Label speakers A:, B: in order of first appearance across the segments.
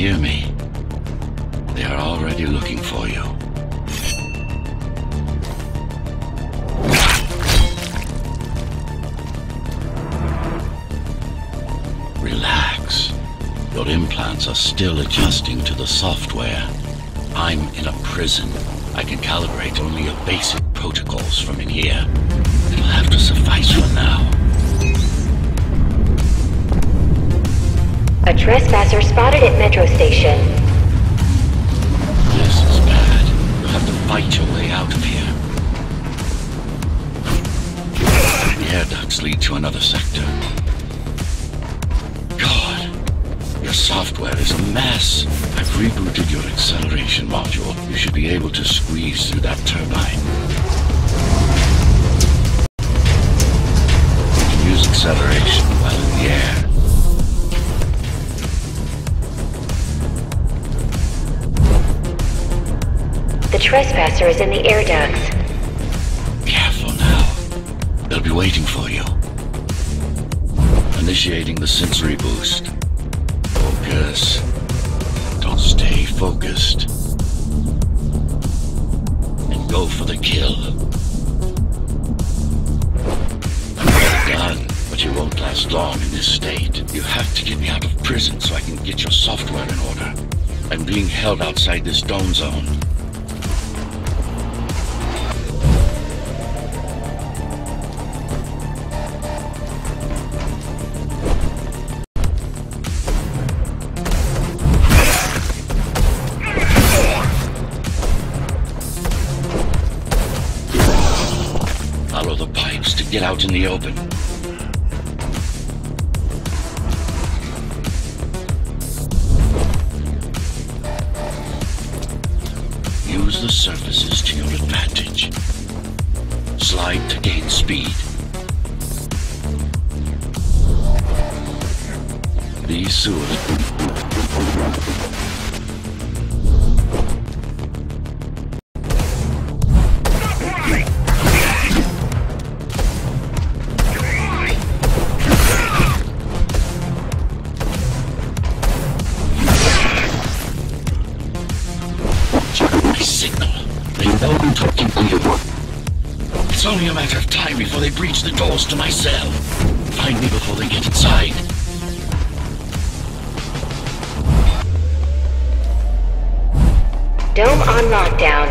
A: Hear me. They are already looking for you. Relax. Your implants are still adjusting to the software. I'm in a prison. I can calibrate only your basic protocols from in here. It'll have to suffice for now.
B: A trespasser spotted at Metro Station.
A: This is bad. You'll have to fight your way out of here. The air ducts lead to another sector. God, your software is a mess. I've rebooted your acceleration module. You should be able to squeeze through that turbine. You can use acceleration while in the air.
B: The trespasser is in the air ducts.
A: Careful now. They'll be waiting for you. Initiating the sensory boost. Focus. Don't stay focused. And go for the kill. Well done, but you won't last long in this state. You have to get me out of prison so I can get your software in order. I'm being held outside this dome zone. Follow the pipes to get out in the open. Use the surfaces to your advantage. Slide to gain speed. Be soothed. It's only a matter of time before they breach the doors to my cell. Find me before they get inside.
B: Dome on lockdown.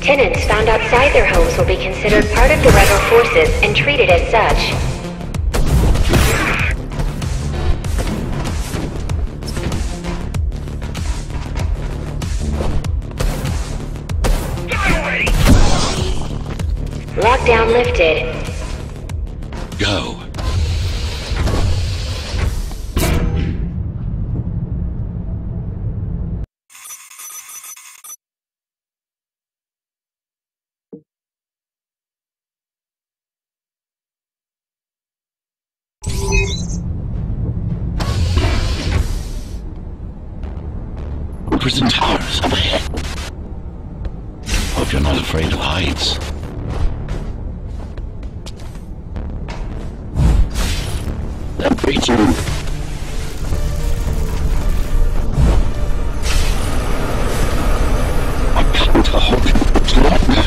B: Tenants found outside their homes will be considered part of the rebel forces and treated as such. Lockdown lifted.
A: Go. Prison towers up ahead. Hope you're not afraid of heights. That creature. I can't hold it longer.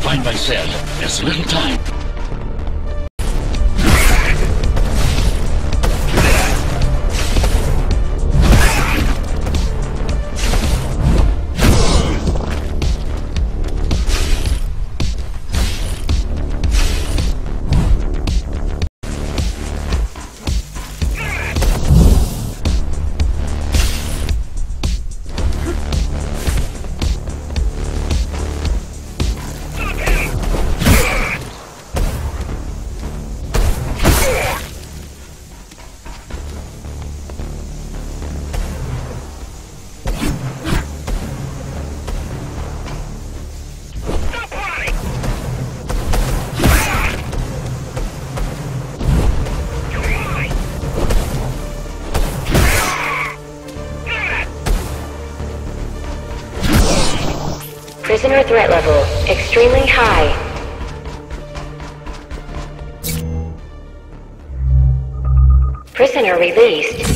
A: Find my cell. There's little time.
B: Prisoner threat level extremely high. Prisoner released.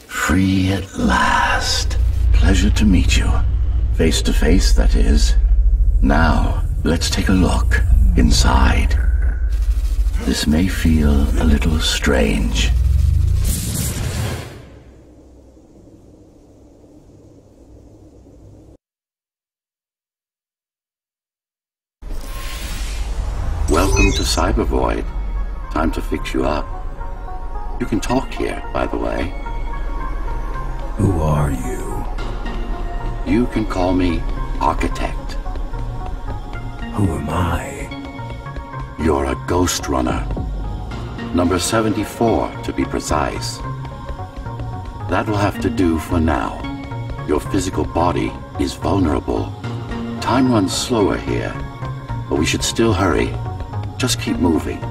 A: Free at last. Pleasure to meet you. Face to face, that is. Now, let's take a look inside. This may feel a little strange. Welcome to Cybervoid. Time to fix you up. You can talk here, by the way.
C: Who are you?
A: You can call me Architect.
C: Who am I?
A: You're a Ghostrunner. Number 74, to be precise. That will have to do for now. Your physical body is vulnerable. Time runs slower here, but we should still hurry. Just keep moving.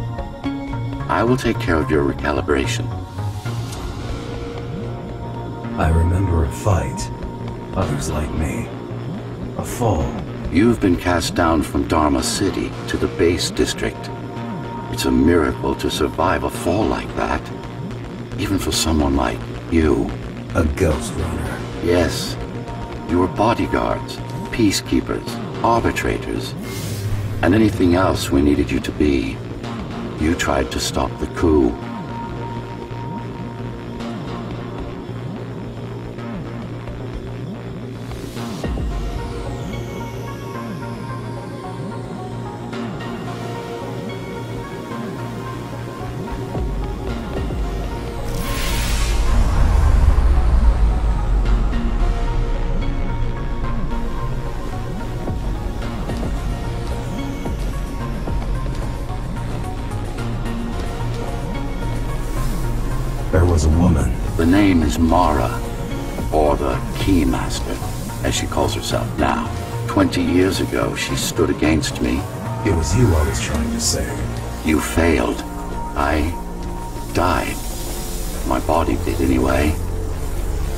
A: I will take care of your recalibration.
C: I remember a fight. Others like me. A fall.
A: You've been cast down from Dharma City to the base district. It's a miracle to survive a fall like that. Even for someone like you.
C: A Ghostrunner.
A: Yes. You were bodyguards, peacekeepers, arbitrators, and anything else we needed you to be. You tried to stop the coup.
C: There was a woman.
A: The name is Mara, or the Keymaster, as she calls herself now. 20 years ago, she stood against me.
C: It was you I was trying to save.
A: You failed. I died. My body did anyway.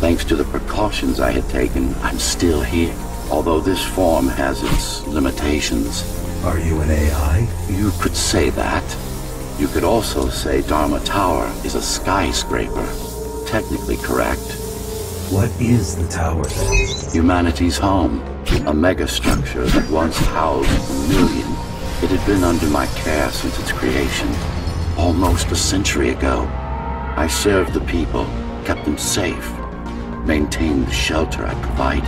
A: Thanks to the precautions I had taken, I'm still here. Although this form has its limitations.
C: Are you an AI?
A: You could say that. You could also say Dharma Tower is a skyscraper. Technically correct.
C: What is the tower then?
A: Humanity's home. A megastructure that once housed a million. It had been under my care since its creation. Almost a century ago. I served the people, kept them safe, maintained the shelter I provided.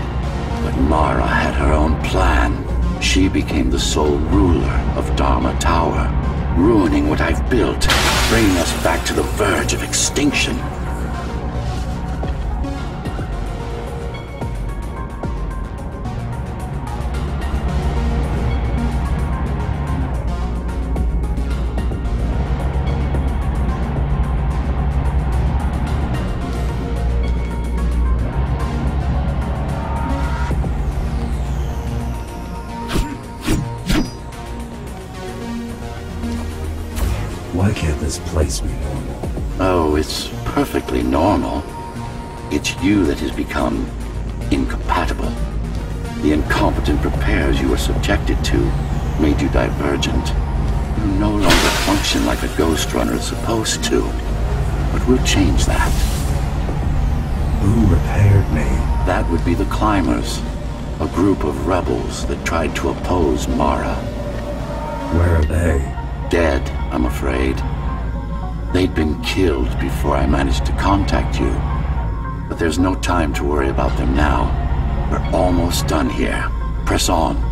A: But Mara had her own plan. She became the sole ruler of Dharma Tower. Ruining what I've built, bringing us back to the verge of extinction.
C: Why can't this place be normal?
A: Oh, it's perfectly normal. It's you that has become incompatible. The incompetent repairs you were subjected to made you divergent. You no longer function like a Ghostrunner is supposed to. But we'll change that.
C: Who repaired me?
A: That would be the Climbers, a group of rebels that tried to oppose Mara.
C: Where are they?
A: Dead, I'm afraid. They'd been killed before I managed to contact you. But there's no time to worry about them now. We're almost done here. Press on.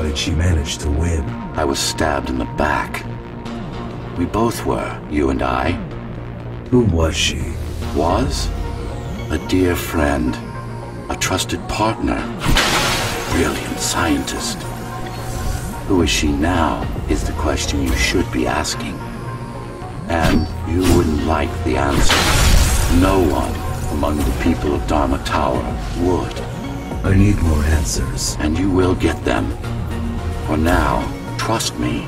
C: did she manage to win?
A: I was stabbed in the back. We both were, you and I.
C: Who was she?
A: Was? A dear friend. A trusted partner. Brilliant scientist. Who is she now is the question you should be asking. And you wouldn't like the answer. No one among the people of Dharma Tower would.
C: I need more answers.
A: And you will get them. For now, trust me.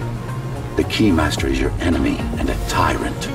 A: The Keymaster is your enemy and a tyrant.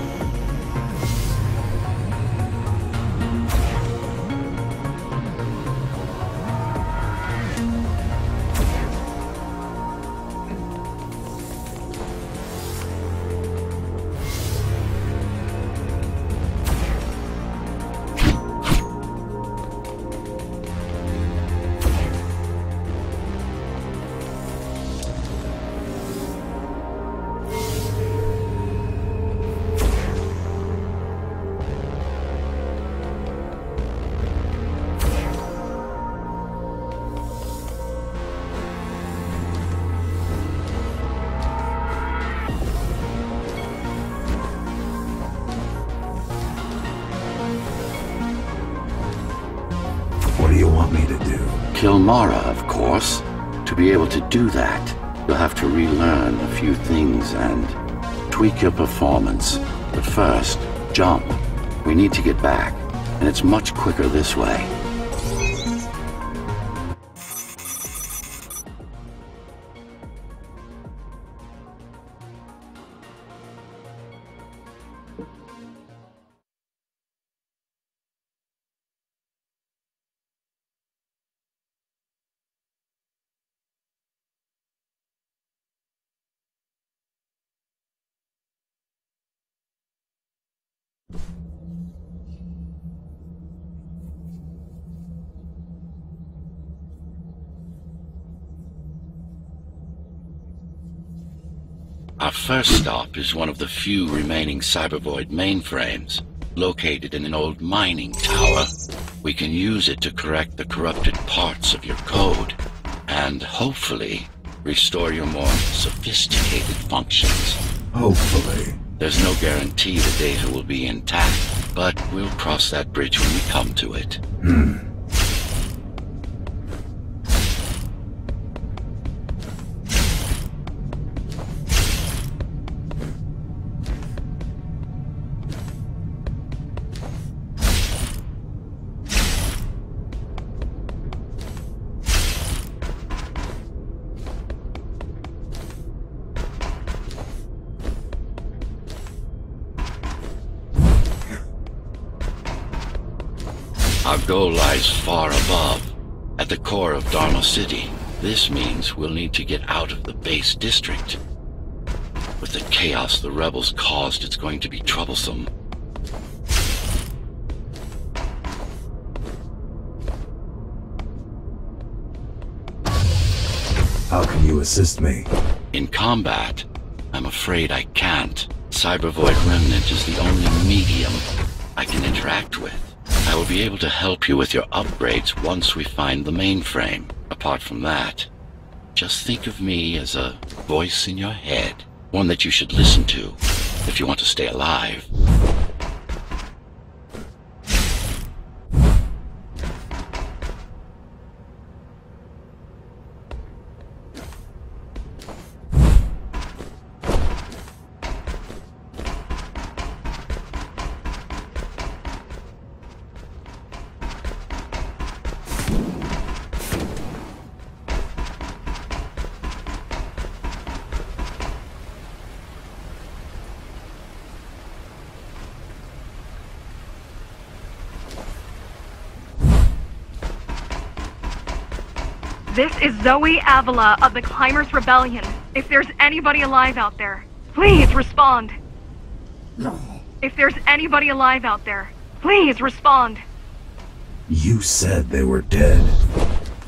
C: What do you want me to do?
A: Kill Mara, of course. To be able to do that, you'll have to relearn a few things and tweak your performance. But first, jump. We need to get back, and it's much quicker this way. Our first stop is one of the few remaining Cybervoid mainframes, located in an old mining tower. We can use it to correct the corrupted parts of your code, and hopefully restore your more sophisticated functions.
C: Hopefully.
A: There's no guarantee the data will be intact, but we'll cross that bridge when we come to it. Our goal lies far above, at the core of Dharma City. This means we'll need to get out of the base district. With the chaos the rebels caused, it's going to be troublesome.
C: How can you assist me?
A: In combat, I'm afraid I can't. Cybervoid Remnant is the only medium I can interact with. I will be able to help you with your upgrades once we find the mainframe. Apart from that, just think of me as a voice in your head, one that you should listen to if you want to stay alive.
D: This is Zoe Avila of the Climbers Rebellion. If there's anybody alive out there, please respond. If there's anybody alive out there, please respond.
C: You said they were dead.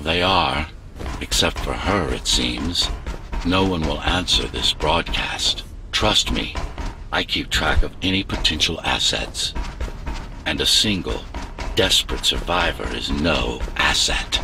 A: They are, except for her, it seems. No one will answer this broadcast. Trust me, I keep track of any potential assets. And a single, desperate survivor is no asset.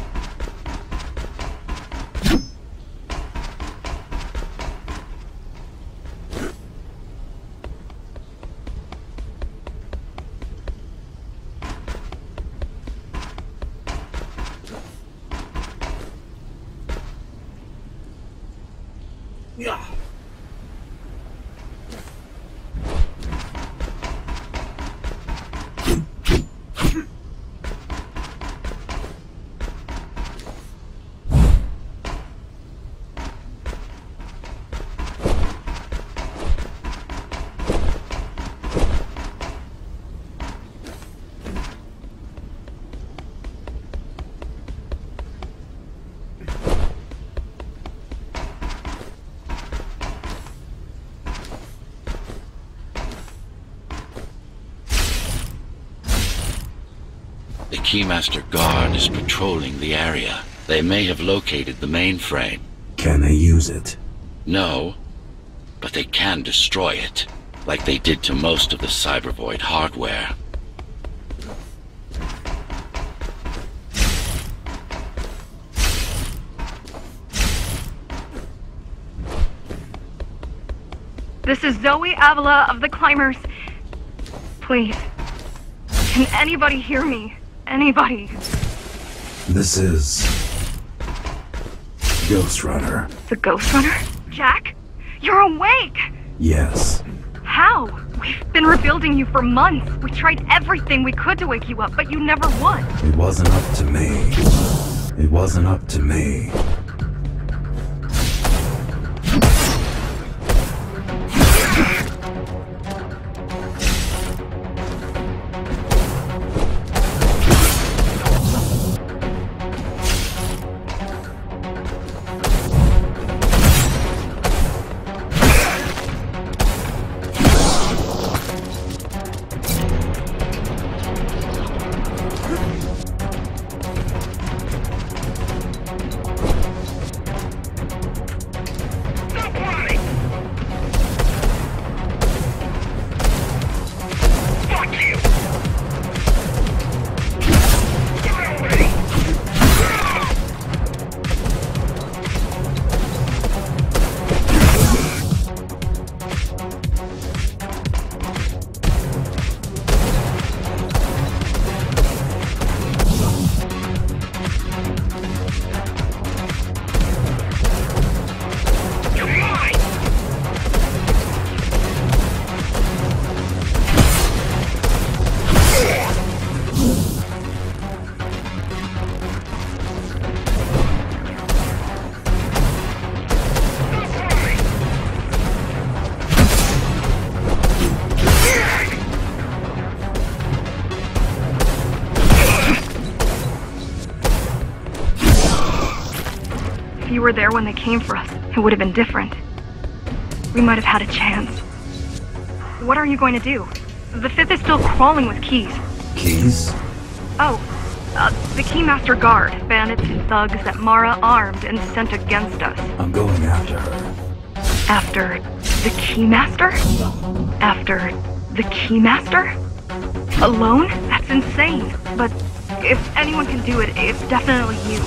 A: The Keymaster Guard is patrolling the area. They may have located the mainframe.
C: Can they use it?
A: No, but they can destroy it, like they did to most of the Cybervoid hardware.
D: This is Zoe Avila of the Climbers. Please. Can anybody hear me? Anybody?
C: This is... Ghostrunner.
D: The Ghostrunner? Jack? You're awake!
C: Yes.
D: How? We've been rebuilding you for months. We tried everything we could to wake you up, but you never won.
C: It wasn't up to me. It wasn't up to me.
D: If you were there when they came for us, it would have been different. We might have had a chance. What are you going to do? The Fifth is still crawling with keys.
C: Keys?
D: Oh, the Keymaster Guard, bandits and thugs that Mara armed and sent against us.
C: I'm going after her.
D: After the Keymaster? After the Keymaster? Alone? That's insane. But if anyone can do it, it's definitely you.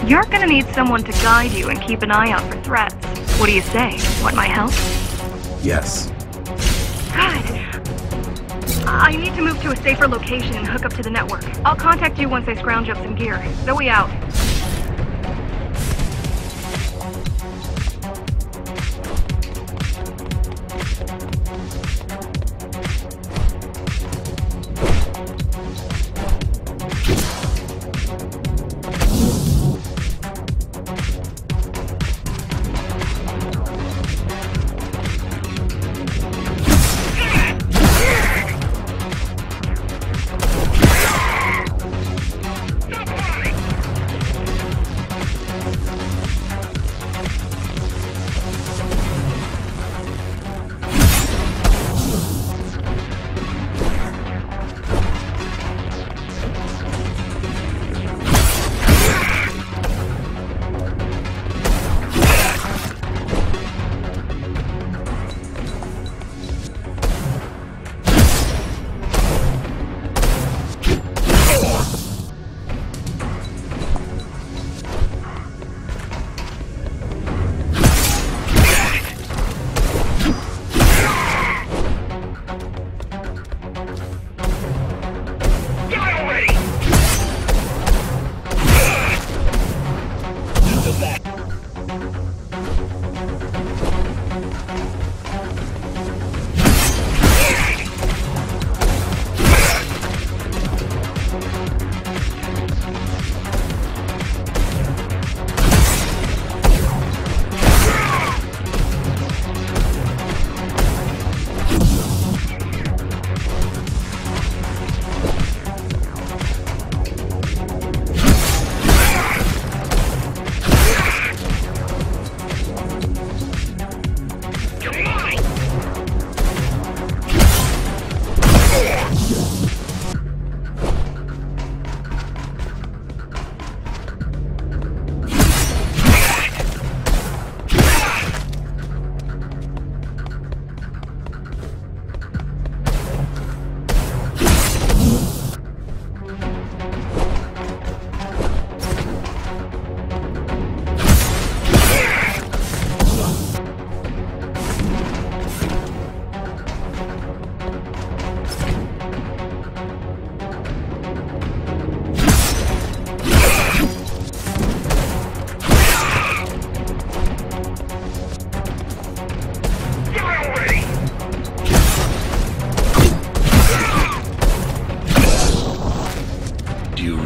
D: You're gonna need someone to guide you and keep an eye out for threats. What do you say? Want my help?
C: Yes.
D: Good. I need to move to a safer location and hook up to the network. I'll contact you once I scrounge up some gear. Zoe out.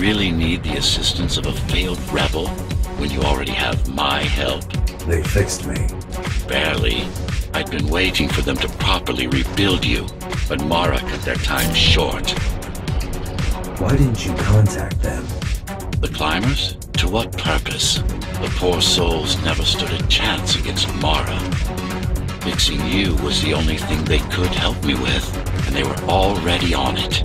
A: Really need the assistance of a failed rebel when you already have my help?
C: They fixed me.
A: Barely. I'd been waiting for them to properly rebuild you, but Mara cut their time short.
C: Why didn't you contact them?
A: The climbers? To what purpose? The poor souls never stood a chance against Mara. Fixing you was the only thing they could help me with, and they were already on it.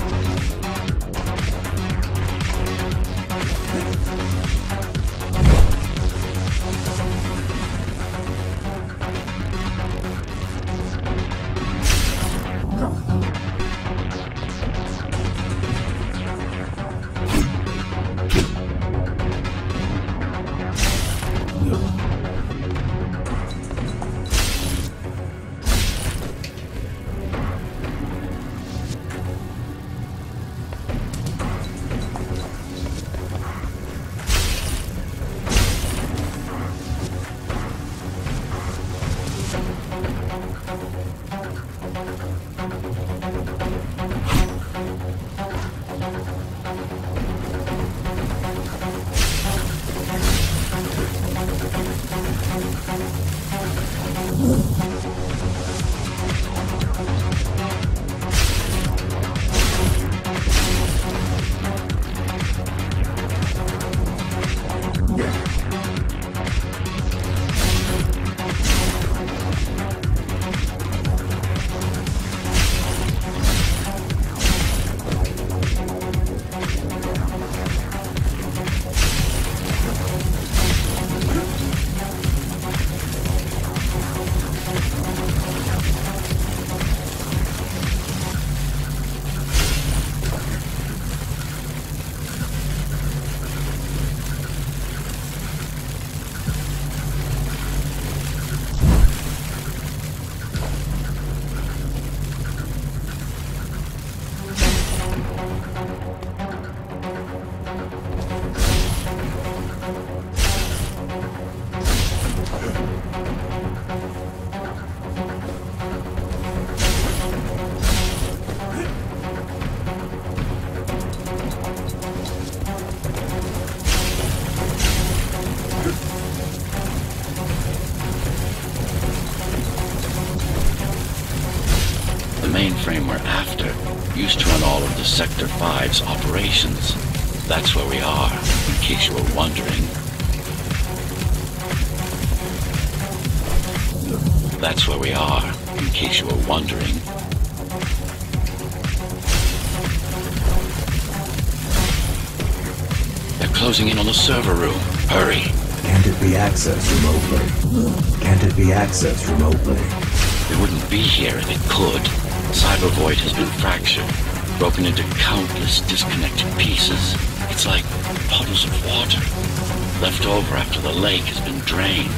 A: Mainframe we're after used to run all of the Sector 5's operations. That's where we are, in case you were wondering. That's where we are, in case you were wondering. They're closing in on the server room. Hurry.
C: Can't it be accessed remotely? Can't it be accessed remotely?
A: It wouldn't be here if it could. Cyber Void has been fractured, broken into countless disconnected pieces. It's like puddles of water, left over after the lake has been drained.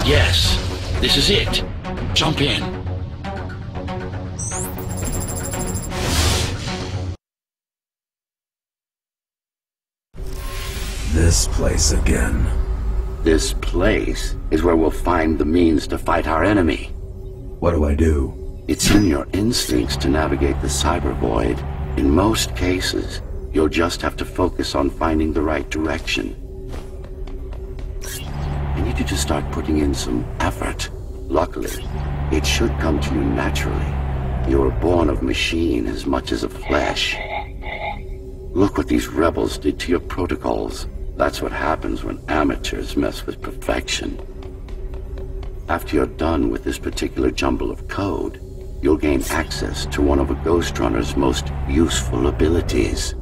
A: Yes, this is it. Jump in.
C: This place again.
A: This place is where we'll find the means to fight our enemy.
C: What do I do?
A: It's in your instincts to navigate the cyber void. In most cases, you'll just have to focus on finding the right direction. I need you to start putting in some effort. Luckily, it should come to you naturally. You were born of machine as much as of flesh. Look what these rebels did to your protocols. That's what happens when amateurs mess with perfection. After you're done with this particular jumble of code, you'll gain access to one of a Ghostrunner's most useful abilities.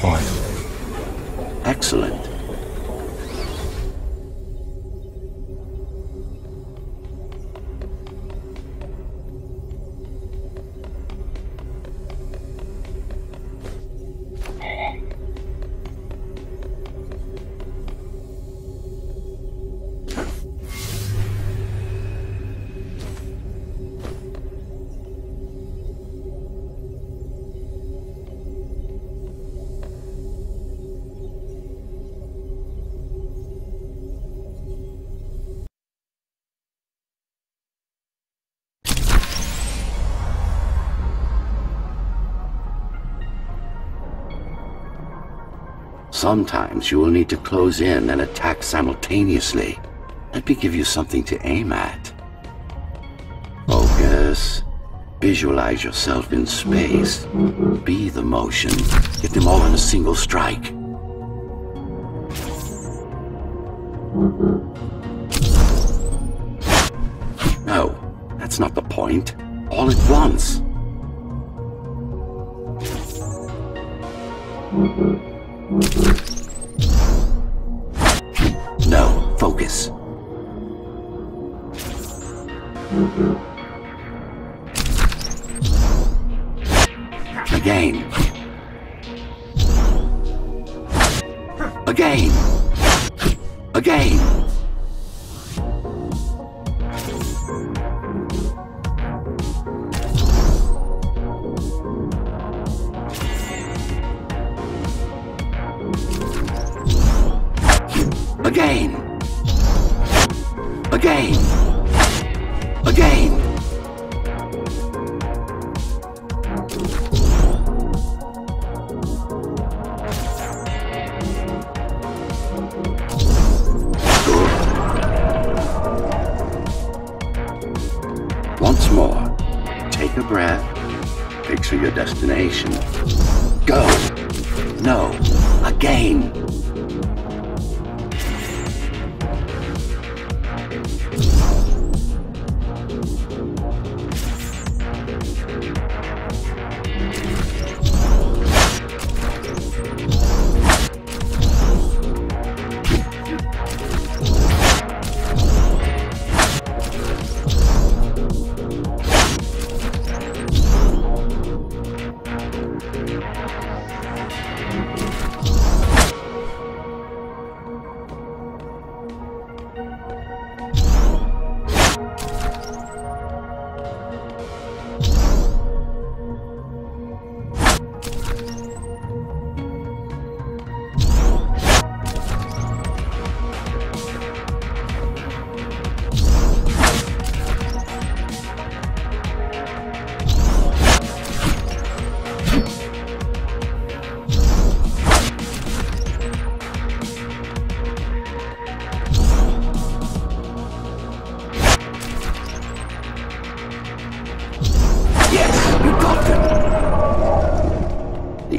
C: Finally.
A: Excellent. Sometimes you will need to close in and attack simultaneously. Let me give you something to aim at. Focus. Visualize yourself in space. Be the motion. Get them all in a single strike. No, that's not the point. All at once. No, focus. Again. Again. Again. Again. Again. Again. Once more, take a breath, picture your destination. Go! No, again!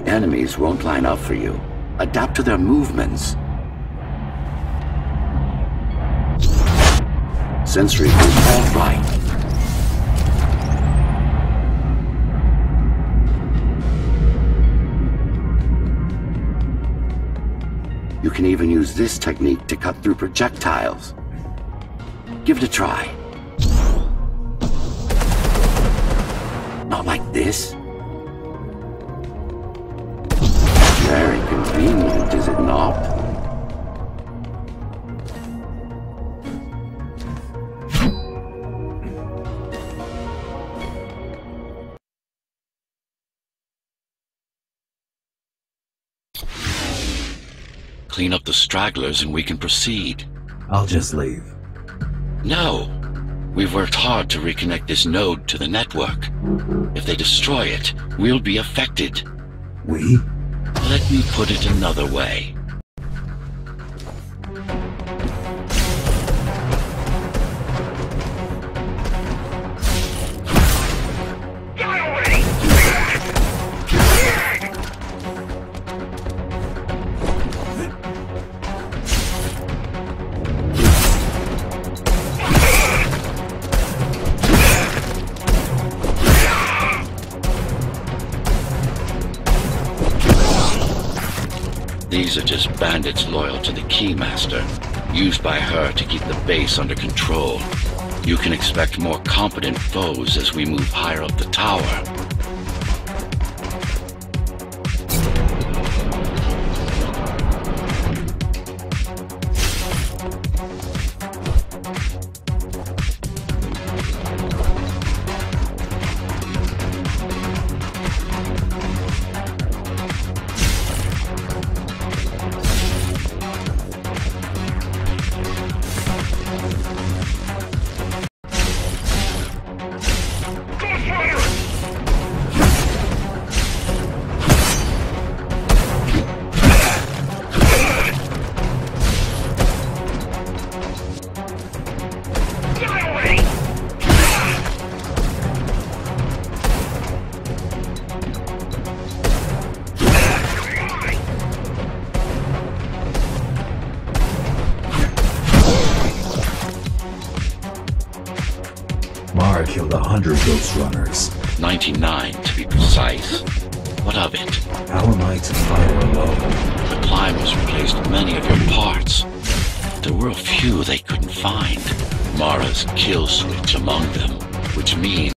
A: Enemies won't line up for you. Adapt to their movements. Sensory is all right. You can even use this technique to cut through projectiles. Give it a try. Not like this. Very convenient, is it not? Clean up the stragglers and we can proceed.
C: I'll just leave.
A: No. We've worked hard to reconnect this node to the network. If they destroy it, we'll be affected.
C: We?
A: Let me put it another way. These are just bandits loyal to the Keymaster, used by her to keep the base under control. You can expect more competent foes as we move higher up the tower.
C: Mara killed 100 Ghostrunners.
A: 99 to be precise. What of it?
C: How am I to fire alone?
A: The climbers replaced many of your parts. There were a few they couldn't find. Mara's kill switch among them, which means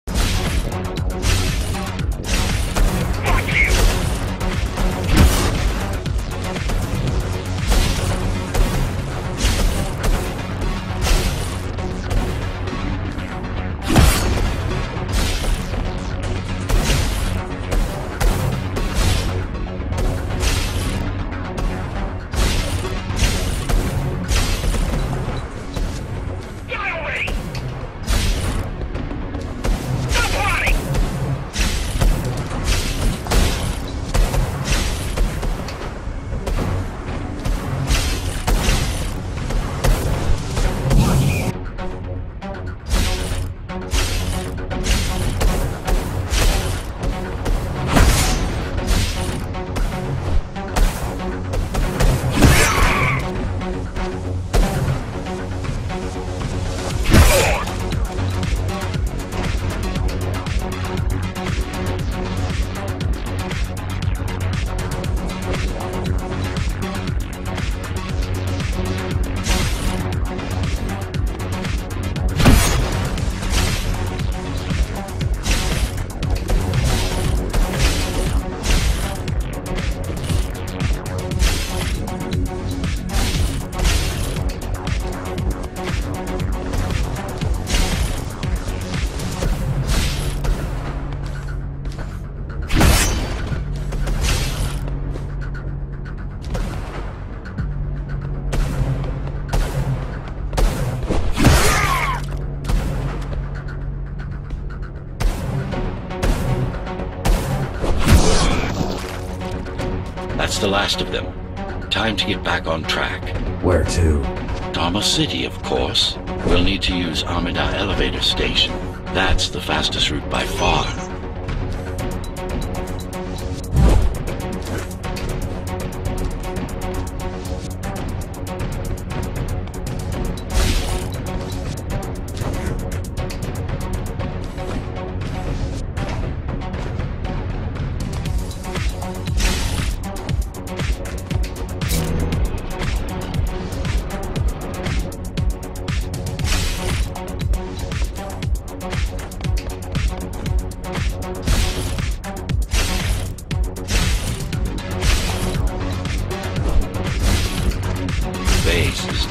A: that's the last of them. Time to get back on track.
C: Where to?
A: Dharma City, of course. We'll need to use Amida Elevator Station. That's the fastest route by far.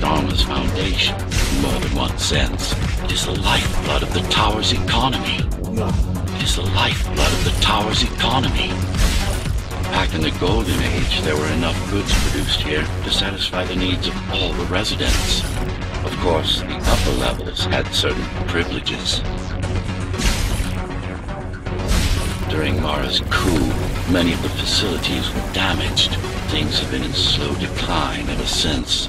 A: Dharma's foundation, in more than one sense. It is the lifeblood of the tower's economy. It is the lifeblood of the tower's economy. Back in the Golden Age, there were enough goods produced here to satisfy the needs of all the residents. Of course, the upper levels had certain privileges. During Mara's coup, many of the facilities were damaged. Things have been in slow decline ever since.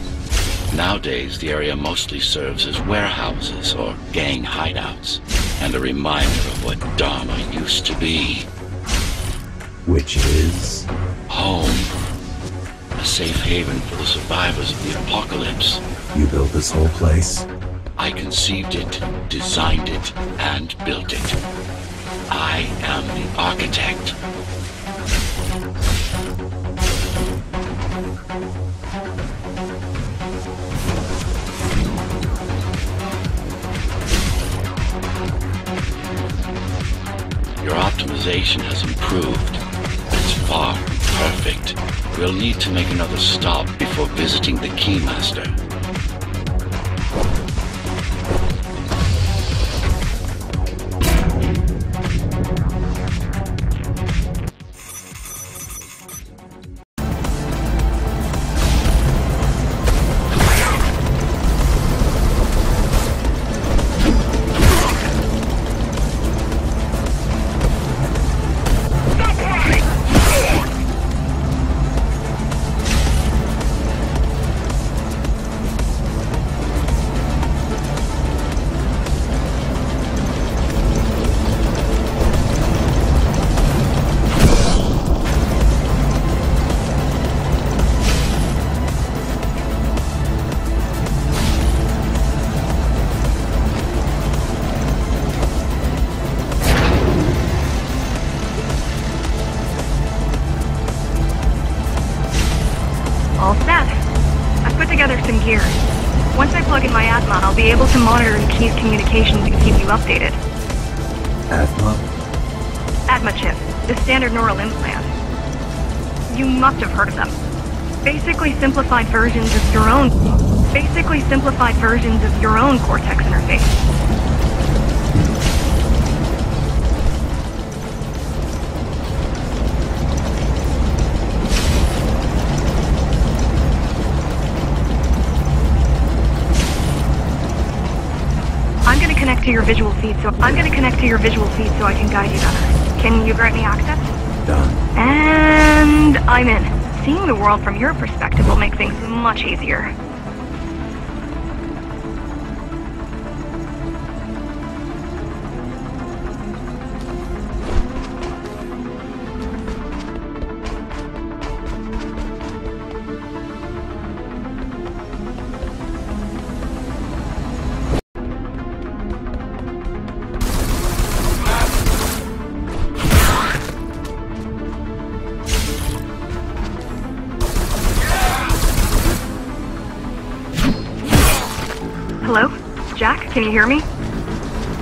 A: Nowadays, the area mostly serves as warehouses or gang hideouts, and a reminder of what Dharma used to be.
C: Which is?
A: Home. A safe haven for the survivors of the apocalypse.
C: You built this whole place?
A: I conceived it, designed it, and built it. I am the architect. Your optimization has improved, but it's far from perfect. We'll need to make another stop before visiting the Keymaster.
D: here. Once I plug in my Atma, I'll be able to monitor the key's communications and keep you updated.
C: Atma?
D: Atma chip, the standard neural implant. You must have heard of them. Basically simplified versions of your own Cortex interface. I'm gonna connect to your visual feed so I can guide you better. Can you grant me access?
C: Done.
D: And I'm in. Seeing the world from your perspective will make things much easier. Hello? Jack, can you hear me?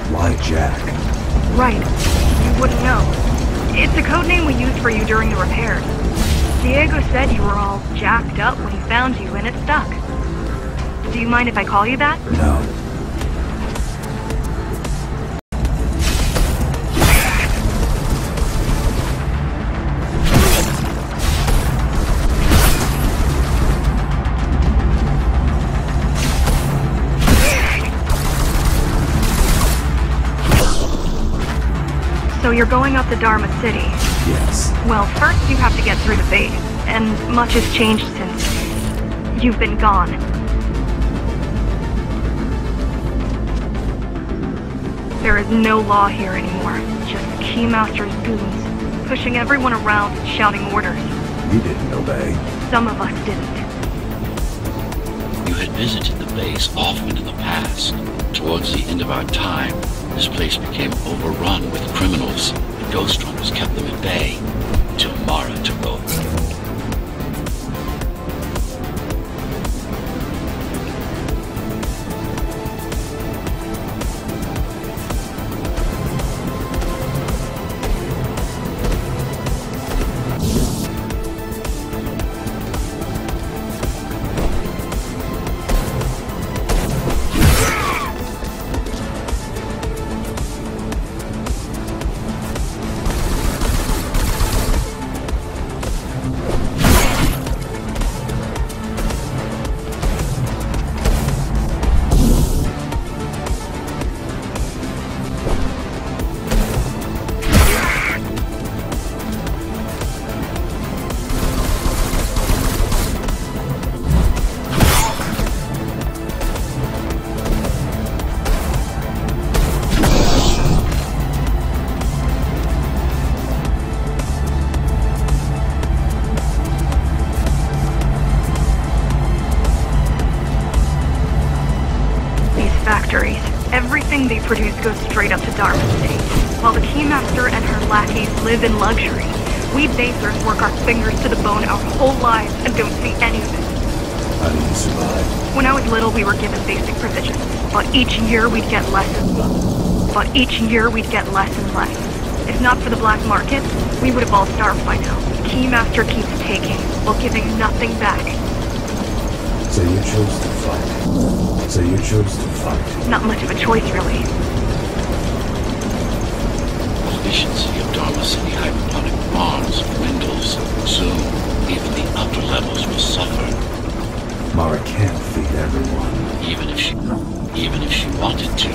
C: Why Jack?
D: Right. You wouldn't know. It's a code name we used for you during the repairs. Diego said you were all jacked up when he found you, and it stuck. Do you mind if I call you that?
C: No.
D: So you're going up to Dharma City?
C: Yes.
D: Well, first you have to get through the base, and much has changed since you've been gone. There is no law here anymore, just Keymaster's goons, pushing everyone around and shouting orders.
C: You didn't obey.
D: Some of us didn't.
A: You had visited the base often in the past. Towards the end of our time, this place became overrun with criminals. The Ghostrunners kept them at bay, till Mara took over. Everything they produce goes straight up to Dharma City. While the Keymaster and her lackeys live in luxury, we basers work our fingers to the bone our whole lives and don't see any of it.
C: How do you survive?
D: When I was little, we were given basic provisions, but each year we'd get less and less. If not for the black market, we would have all starved by now. The Keymaster keeps taking, while giving nothing back.
C: So you chose to fight.
D: Not much of a choice, really.
A: The efficiency of Dharma City hydroponic farms dwindles. Soon, even the upper levels will suffer.
C: Mara can't feed everyone.
A: Even if she wanted to.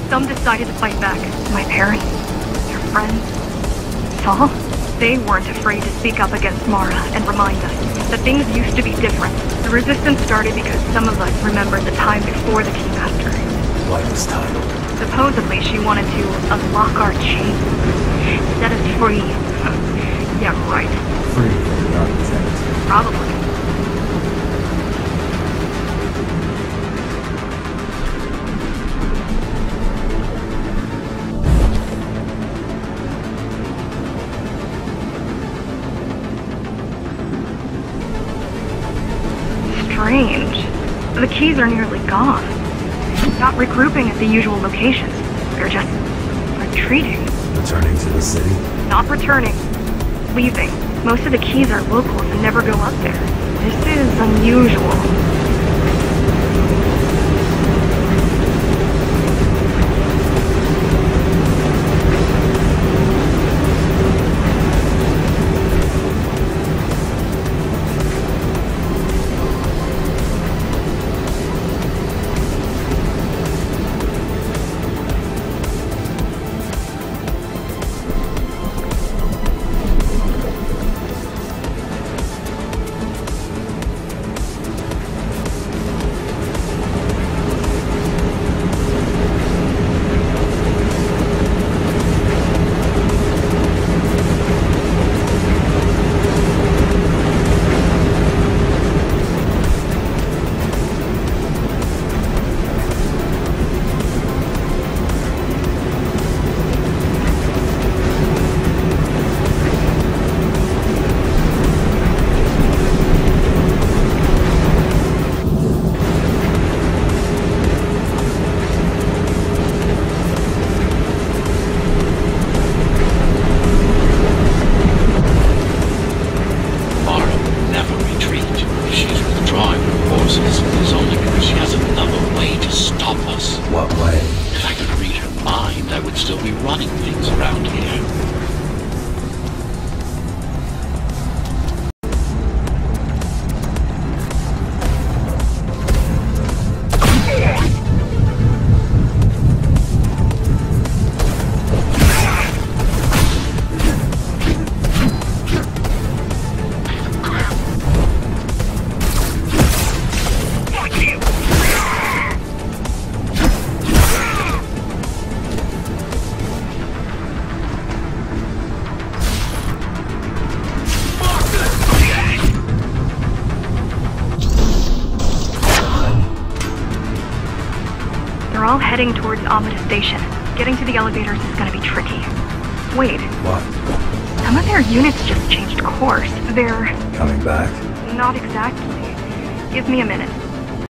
D: some decided to fight back. My parents, their friends, Saul, they weren't afraid to speak up against Mara and remind us that things used to be different. The resistance started because some of us remembered the time before the Keymaster.
C: Why this title?
D: Supposedly she wanted to unlock our chains. Set us free. Yeah, right.
C: Free from the architect.
D: Probably. Strange. The keys are nearly gone. Not regrouping at the usual locations. They're just retreating.
C: Returning to the city?
D: Not returning. Leaving. Most of the keys are locals and never go up there. This is unusual. Heading towards Amida Station. Getting to the elevators is gonna be tricky. Wait.
C: What?
D: Some of their units just changed course. They're...
C: Coming back?
D: Not exactly. Give me a minute.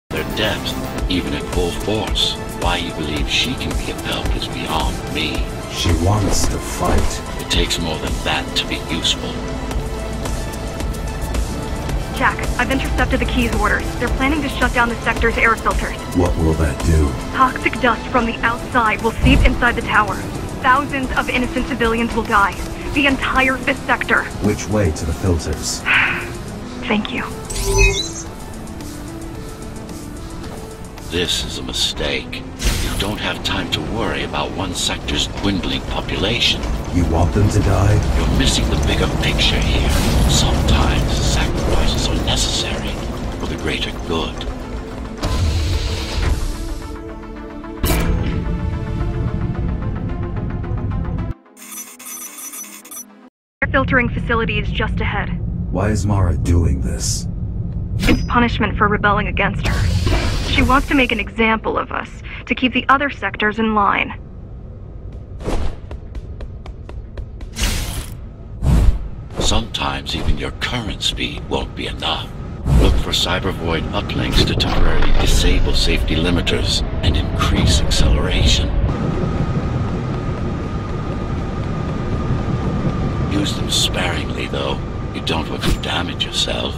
A: Their depth, even at full force. Why you believe she can be of help is beyond me.
C: She wants to fight.
A: It takes more than that to be useful.
D: Jack, I've intercepted the Key's orders. They're planning to shut down the sector's air filters.
C: What will that do?
D: Toxic dust from the outside will seep inside the tower. Thousands of innocent civilians will die. The entire 5th sector.
C: Which way to the filters?
D: Thank you.
A: This is a mistake. You don't have time to worry about one sector's dwindling population.
C: You want them to die?
A: You're missing the bigger picture here. Sometimes sacrifices are necessary for the greater good.
D: Air filtering facility is just ahead.
C: Why is Mara doing this?
D: It's punishment for rebelling against her. She wants to make an example of us, to keep the other sectors in line.
A: Sometimes even your current speed won't be enough. Look for cybervoid uplinks to temporarily disable safety limiters and increase acceleration. Use them sparingly, though. You don't want to damage yourself.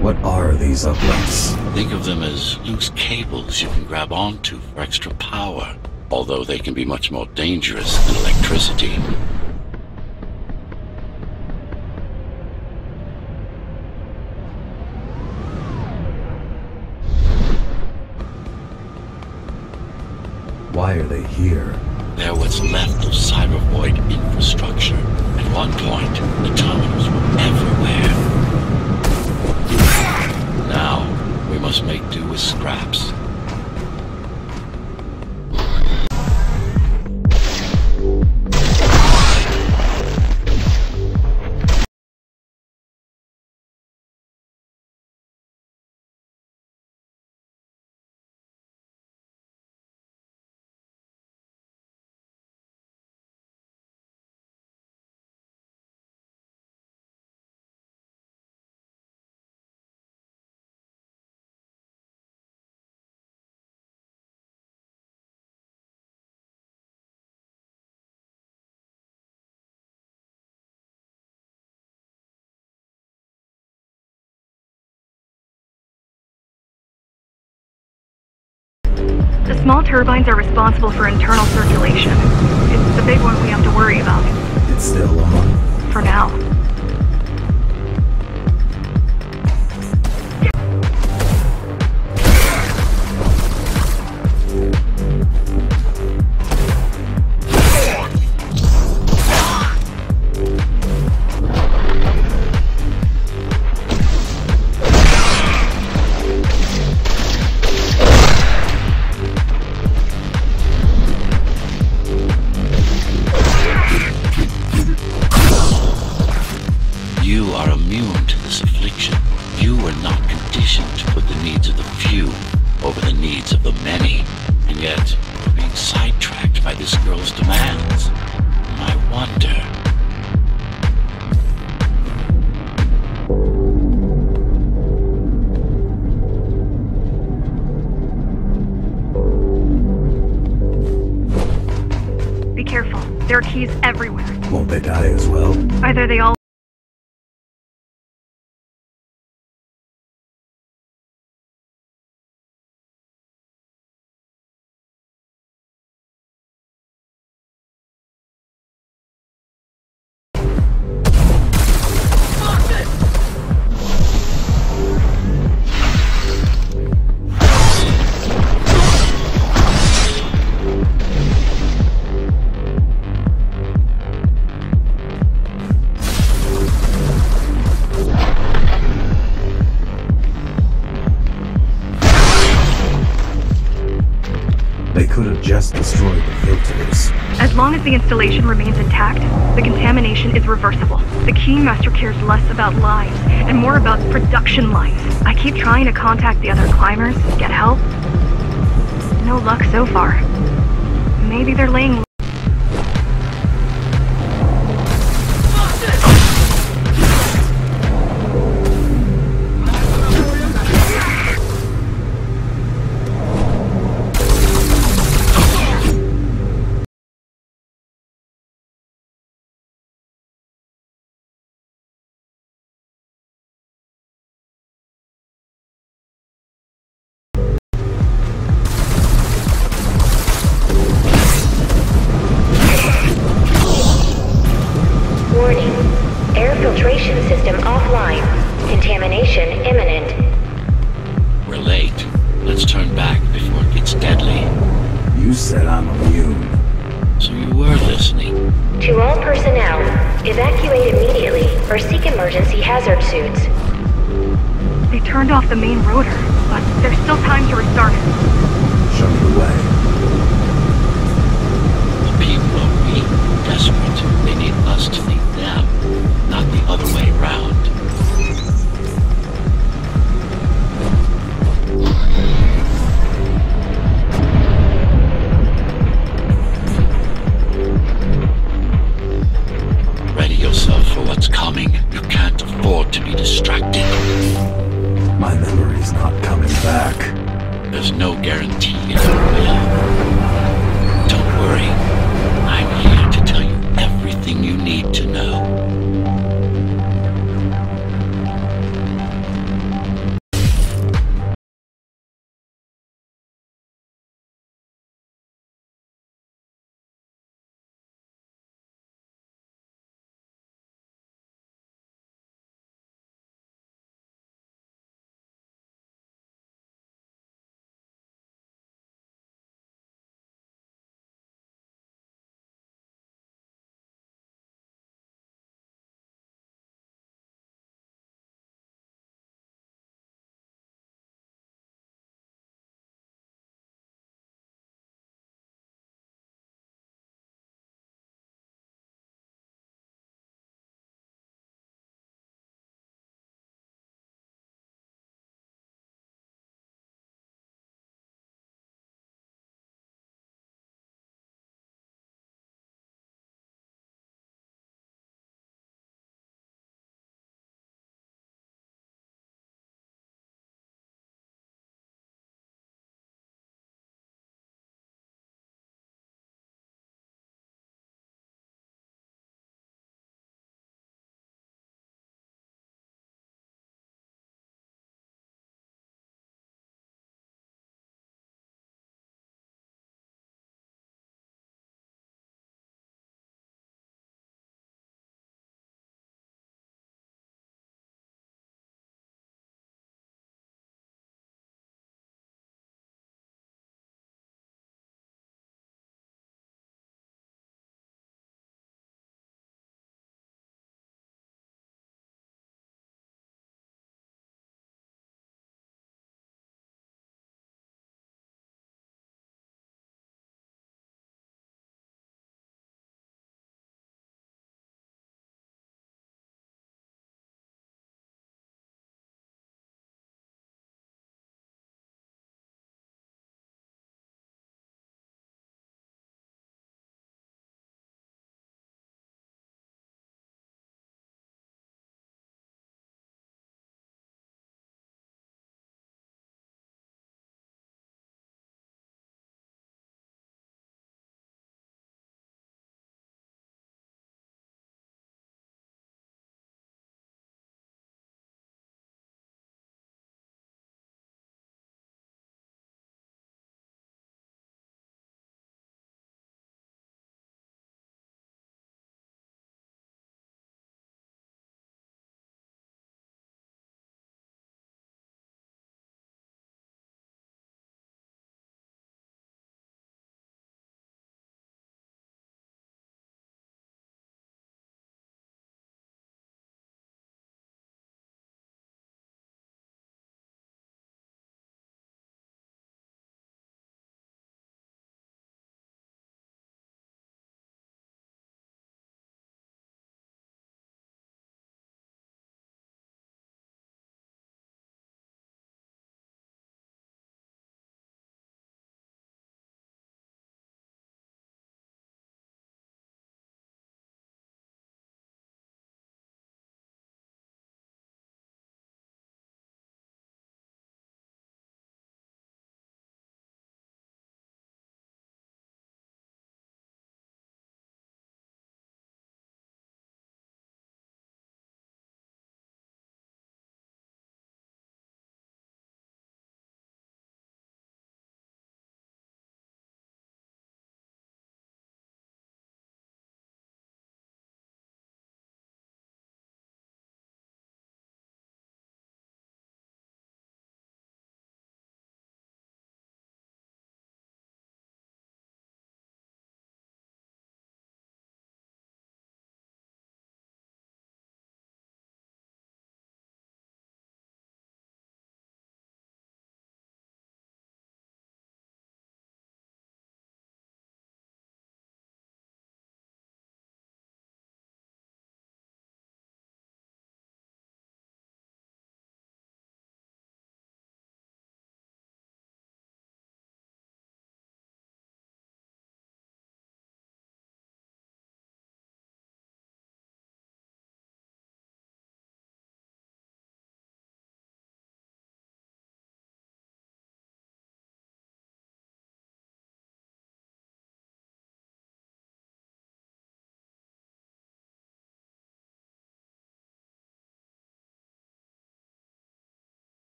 C: What are these uplinks?
A: Think of them as loose cables you can grab onto for extra power, although they can be much more dangerous than electricity.
C: they here?
A: They're what's left of cybervoid infrastructure. At one point, the terminals were everywhere. Now, we must make do with scraps.
D: The small turbines are responsible for internal circulation. It's the big one we have to worry about.
C: It's still on?
D: For now.
A: You are immune to this affliction. You were not conditioned to put the needs of the few over the needs of the many. And yet, you're being sidetracked by this girl's demands. I wonder.
D: Be careful. There are keys everywhere.
C: Won't they die as well?
D: Either they all
C: They could have just destroyed the filters.
D: As long as the installation remains intact, the contamination is reversible. The Keymaster cares less about lives and more about production lines. I keep trying to contact the other climbers, get help. No luck so far. Maybe they're laying
B: Warning. Air filtration system offline. Contamination imminent.
A: We're late. Let's turn back before it gets deadly.
C: You said I'm immune.
A: So you were listening.
B: To all personnel, evacuate immediately or seek emergency hazard suits.
D: They turned off the main rotor, but there's still time to restart it.
C: Show me the way.
A: The people are weak, desperate. They need us to think them, not the other way around. Ready yourself for what's coming. You can't afford to be distracted.
C: My memory's not coming back.
A: There's no guarantee it will. Don't worry. I'm here to tell you everything you need to know.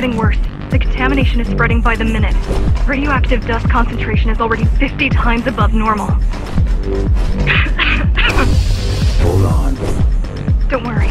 D: getting worse. The contamination is spreading by the minute. Radioactive dust concentration is already 50 times above normal.
C: Hold on.
D: Don't worry.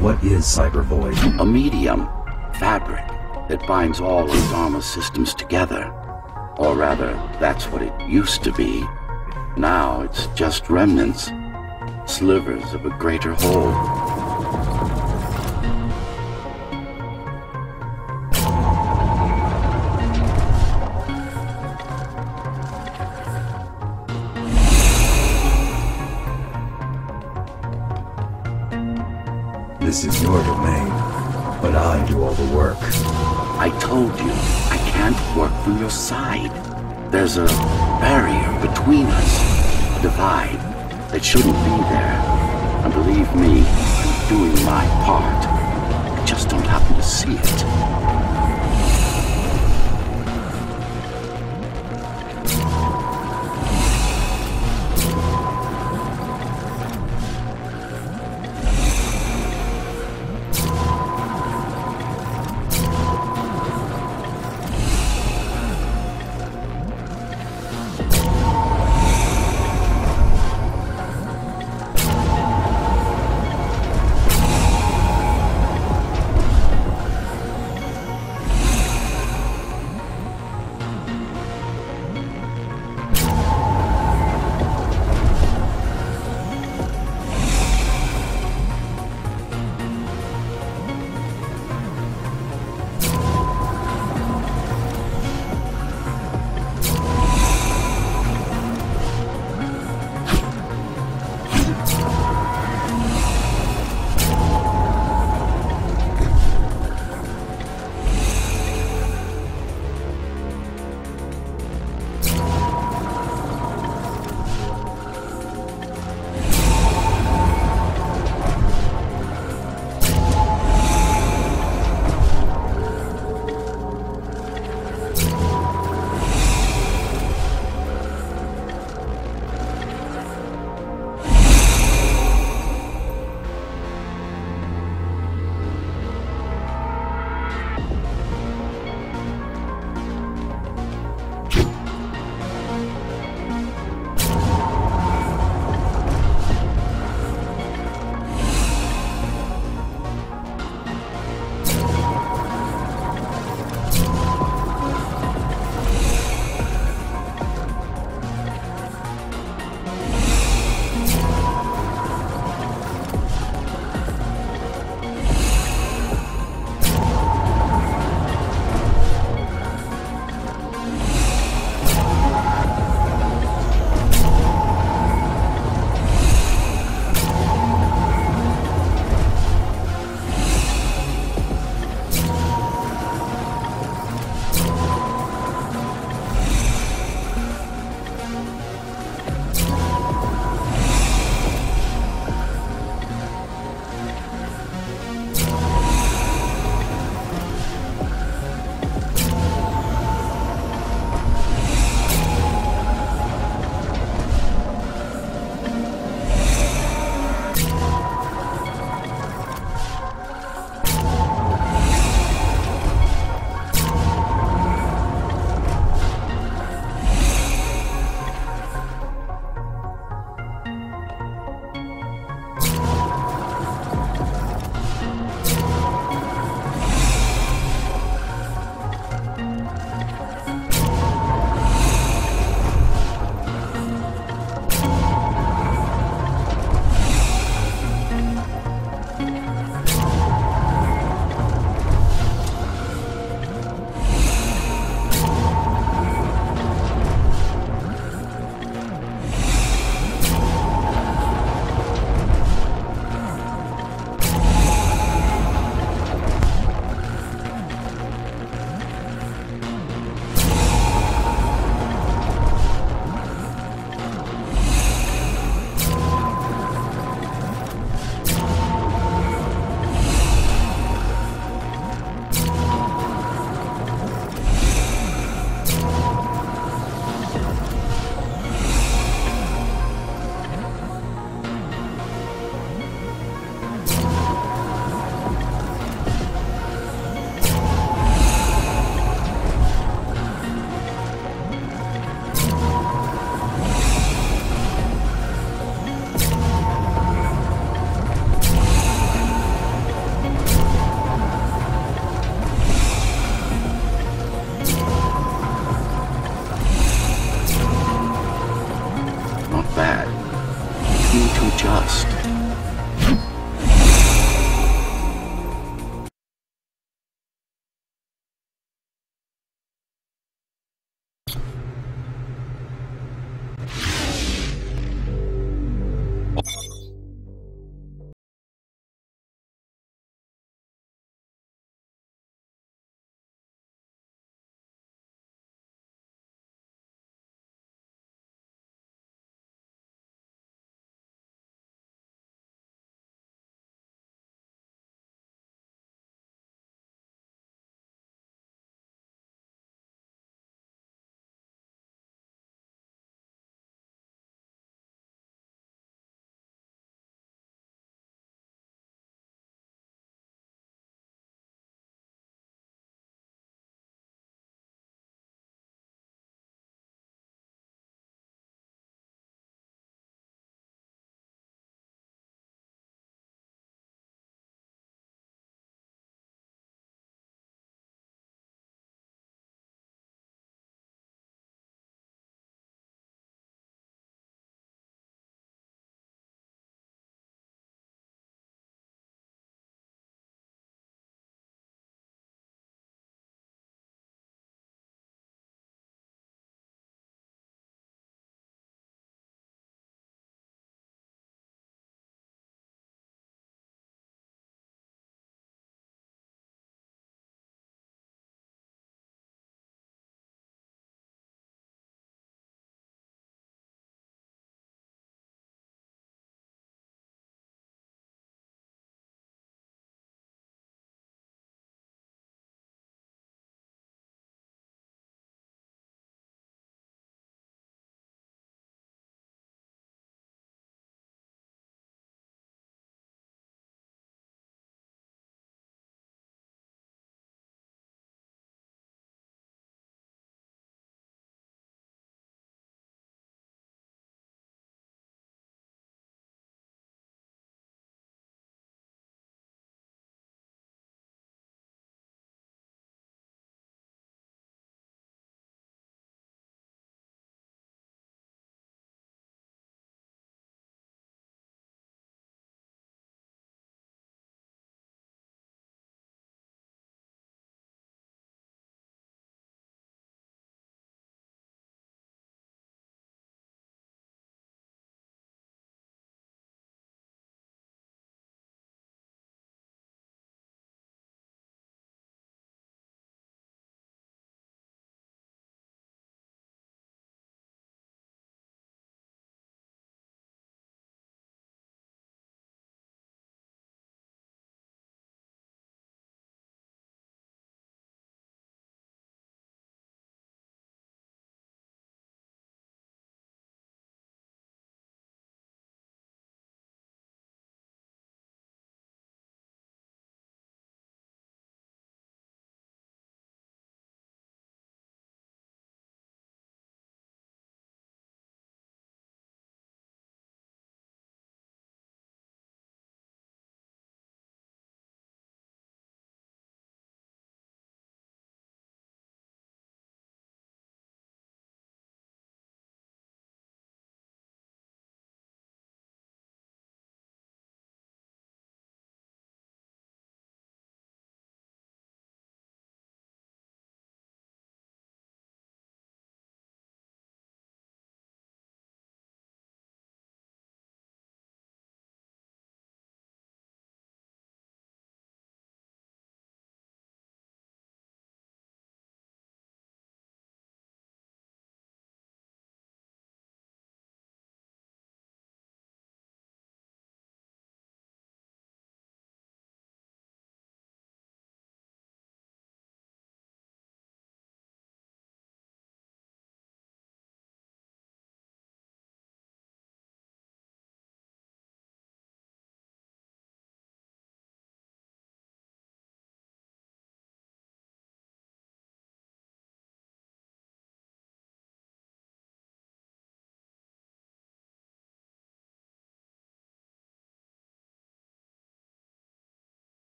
C: What is Cybervoid?
A: A medium, fabric, that binds all of Dharma's systems together. Or rather, that's what it used to be. Now it's just remnants, slivers of a greater whole.
C: This is your domain, but I do all the work.
A: I told you, I can't work from your side. There's a barrier between us, a divide that shouldn't be there. And believe me, I'm doing my part. I just don't happen to see it.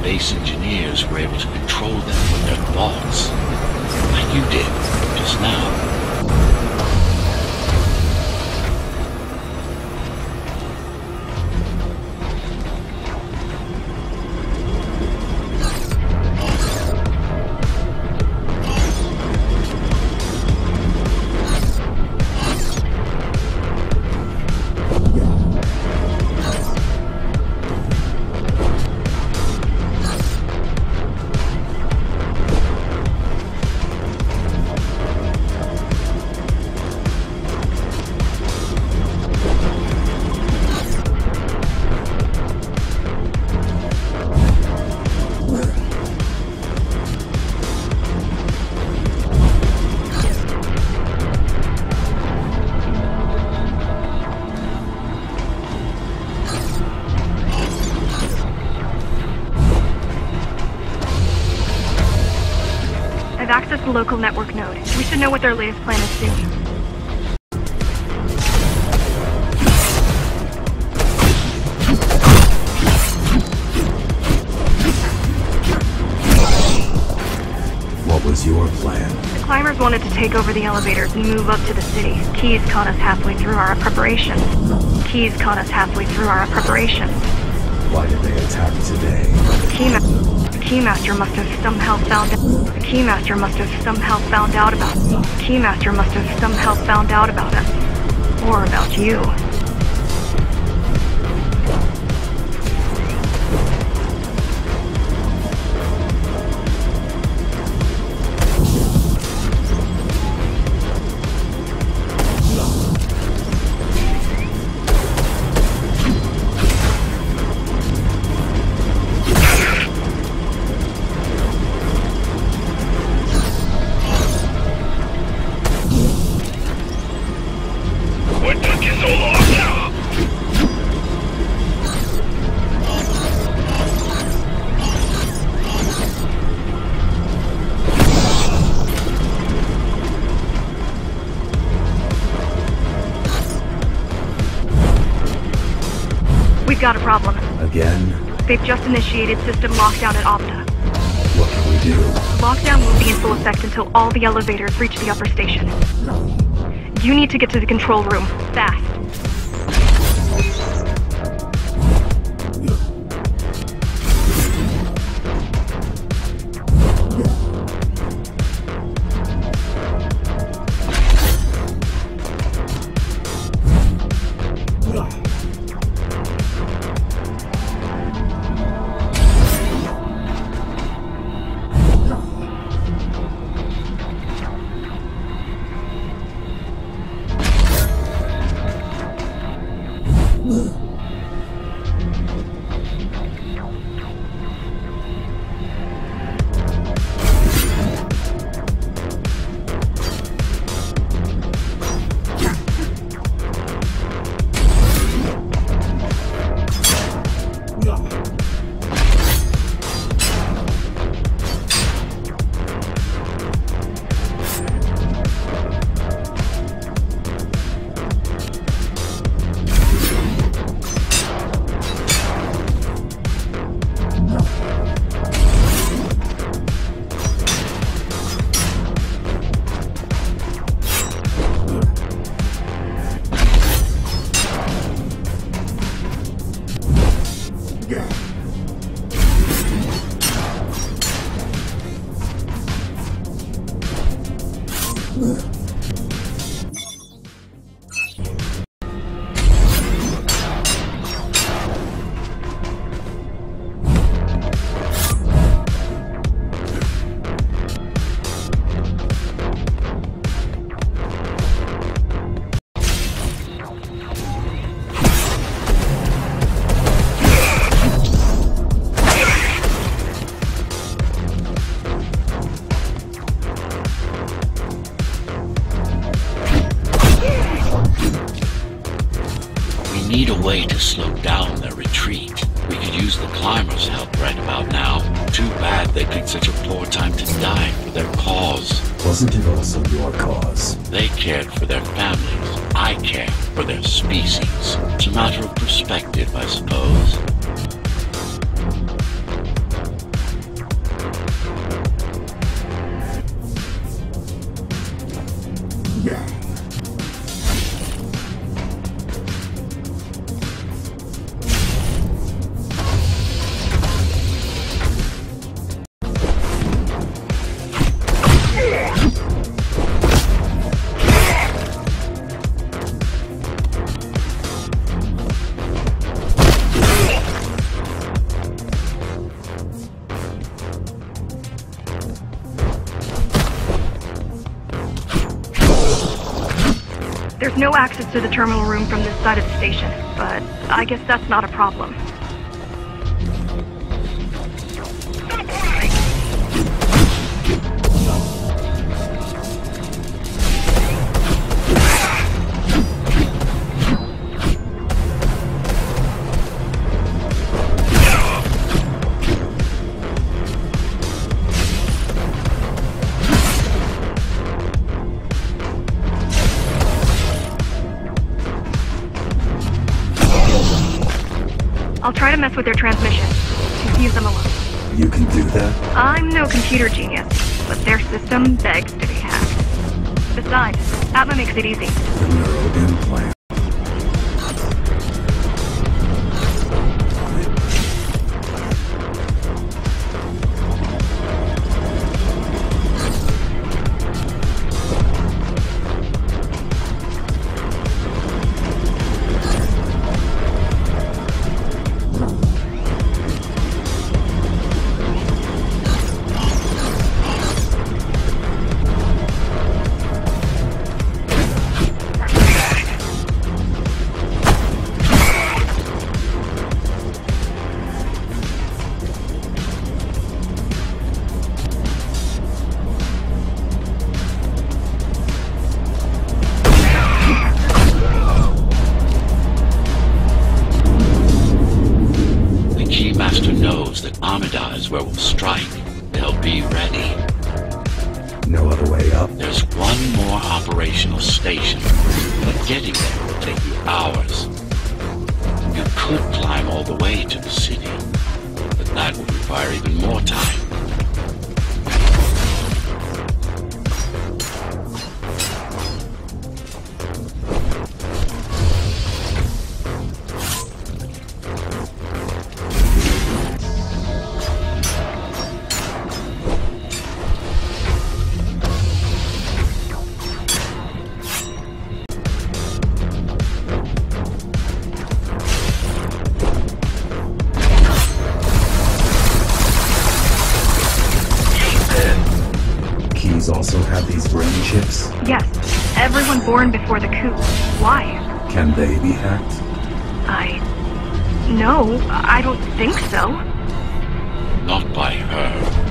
A: base engineers were able to control them with their thoughts. Like you did, just now.
D: Access the local network node. We should know what their latest plan is soon.
C: What was your plan?
D: The climbers wanted to take over the elevators and move up to the city. Keys caught us halfway through our preparations.
C: Why did they attack today?
D: The Keymaster must have somehow found out about us. Or about you.
B: Got a problem.
C: Again?
D: They've just initiated system lockdown at Opta.
C: What can we do?
D: Lockdown will be in full effect until all the elevators reach the upper station. You need to get to the control room, fast.
A: need a way to slow down their retreat. We could use the climbers' help right about now. Too bad they picked such a poor time to die for their cause.
C: Wasn't it also your cause?
A: They cared for their families. I care for their species. It's a matter of perspective, I suppose.
D: There's no access to the terminal room from this side of the station, but I guess that's not a problem. I'll try to mess with their transmission. Confuse them a little.
C: You can do that?
D: I'm no computer genius, but their system begs to be hacked. Besides, Atma makes it easy.
C: The neural implant.
A: Where we'll strike. They'll be ready.
C: No other way up?
A: There's one more operational station, but getting there will take you hours. You could climb all the way to the city, but that would require even more time.
C: Also have these brain chips?
D: Yes. Everyone born before the coup. Why?
C: Can they be hacked?
D: No, I don't think so.
A: Not by her.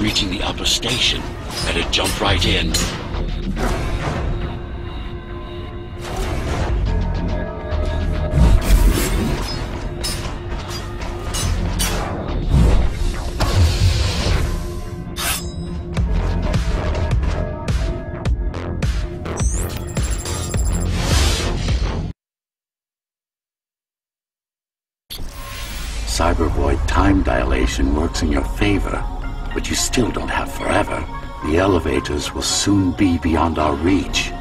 A: Reaching the upper station. Better jump right in. Cybervoid time dilation works in your favor. But you still don't have forever. The elevators will soon be beyond our reach.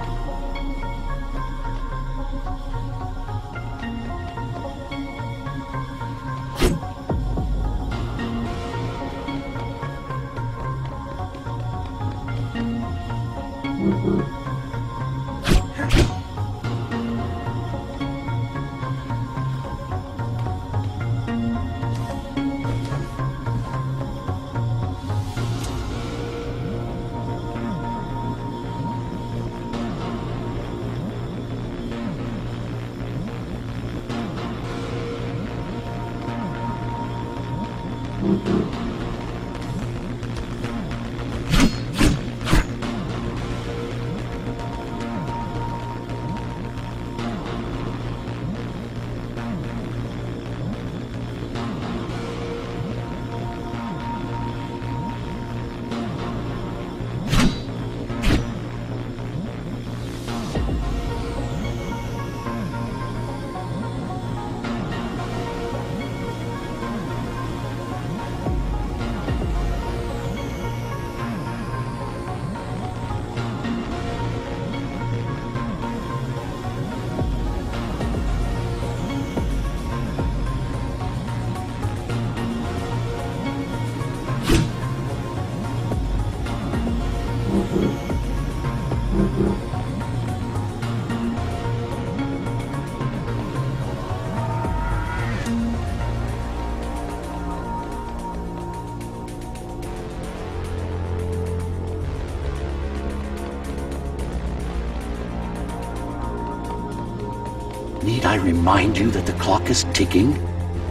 A: Need I remind you that the clock is ticking?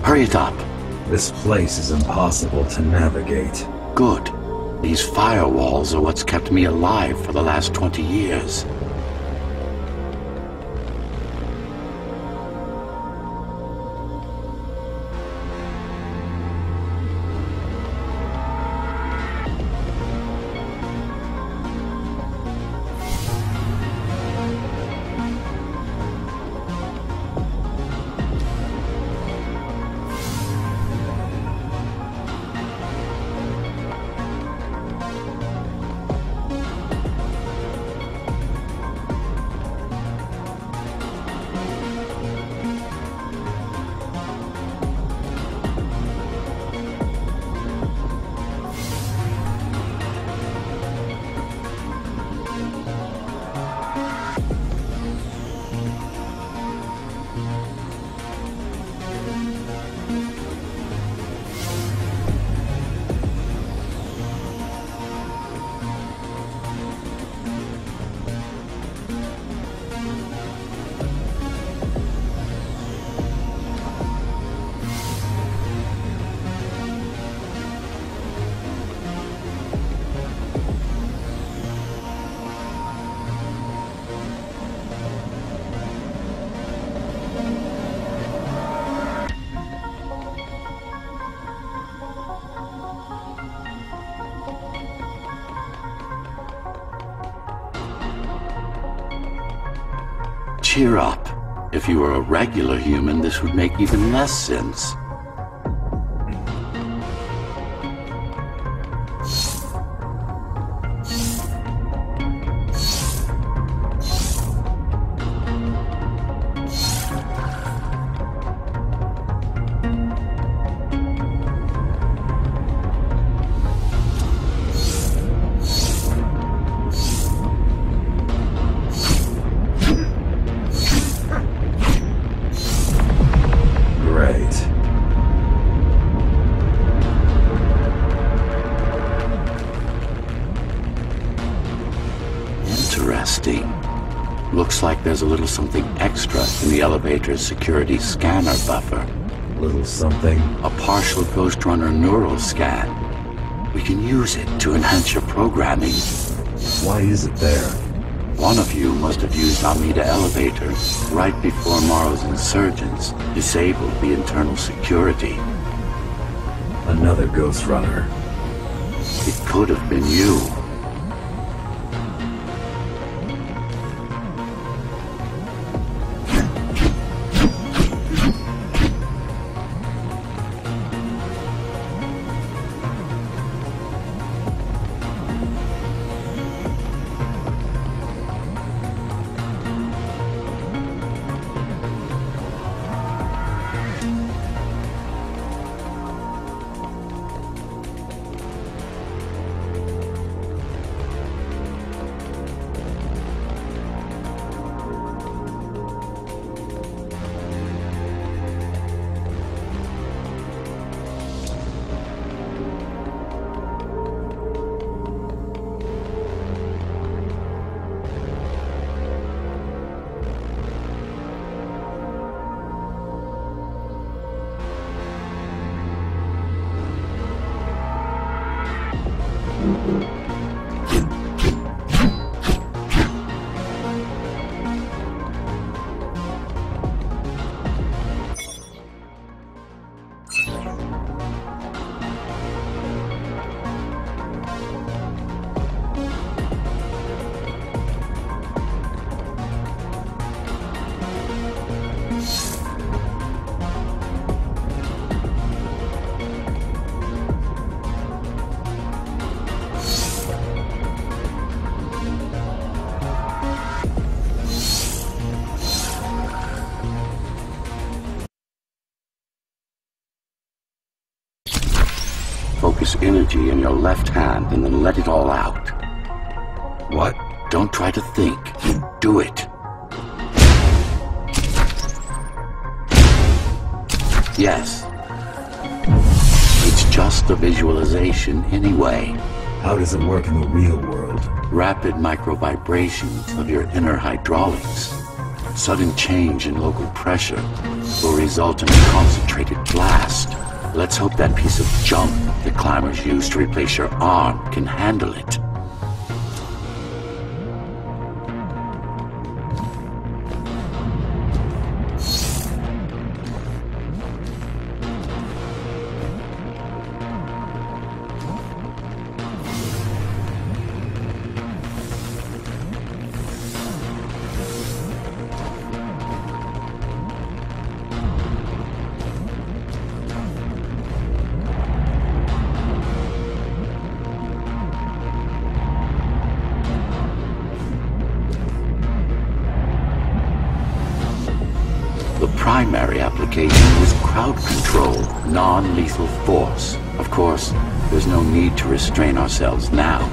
A: Hurry it up.
C: This place is impossible to navigate.
A: Good. These firewalls are what's kept me alive for the last 20 years. Cheer up. If you were a regular human, this would make even less sense. Looks like there's a little something extra in the elevator's security scanner buffer.
C: Little something?
A: A partial Ghostrunner neural scan. We can use it to enhance your programming.
C: Why is it there?
A: One of you must have used Amida Elevator right before Morrow's insurgents disabled the internal security.
C: Another Ghostrunner.
A: It could have been you. focus energy in your left hand and then let it all out.
C: What?
A: Don't try to think. You do it. Yes. It's just a visualization anyway.
C: How does it work in the real world?
A: Rapid micro-vibrations of your inner hydraulics. Sudden change in local pressure will result in a concentrated blast. Let's hope that piece of junk the climbers use to replace your arm can handle it. The primary application was crowd control, non-lethal force. Of course, there's no need to restrain ourselves now.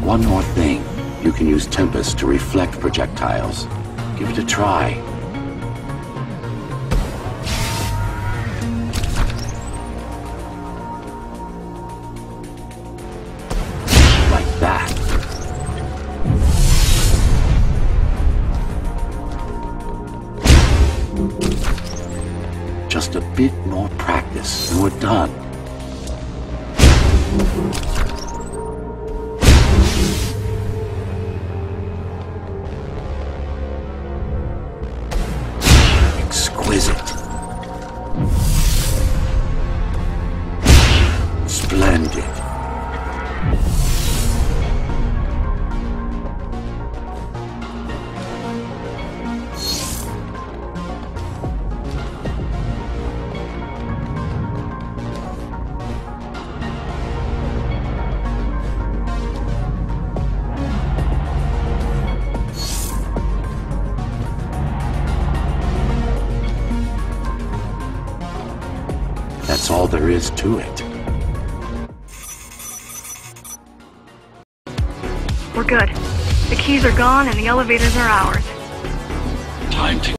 A: One more thing. You can use Tempest to reflect projectiles. Give it a try. Like that. Just a bit more practice and we're done. Exquisite. Splendid. That's all there is to it.
D: We're good. The keys are gone and the elevators are ours.
A: Time to...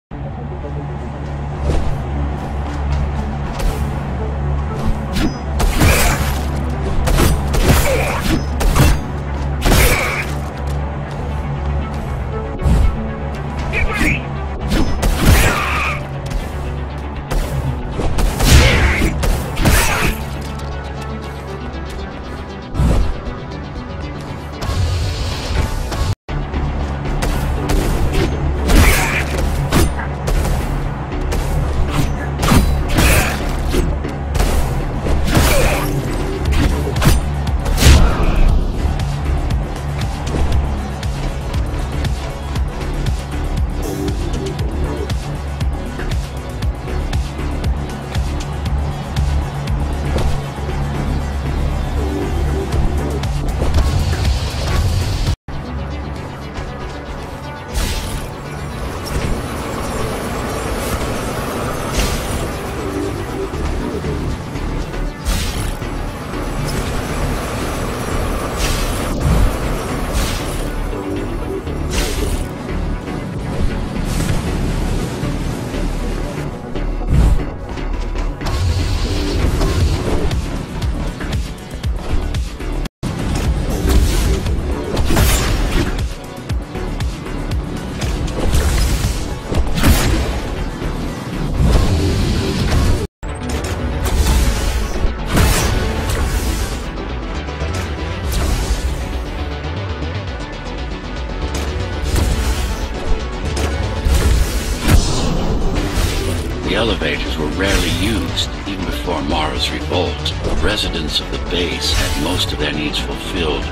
A: The elevators were rarely used, even before Mara's revolt. Residents of the base had most of their needs fulfilled.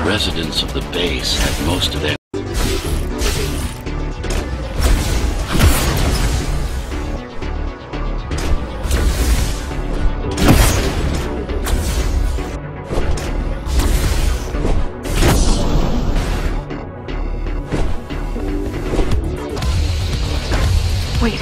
A: Residents of the base had most of their...
D: Wait.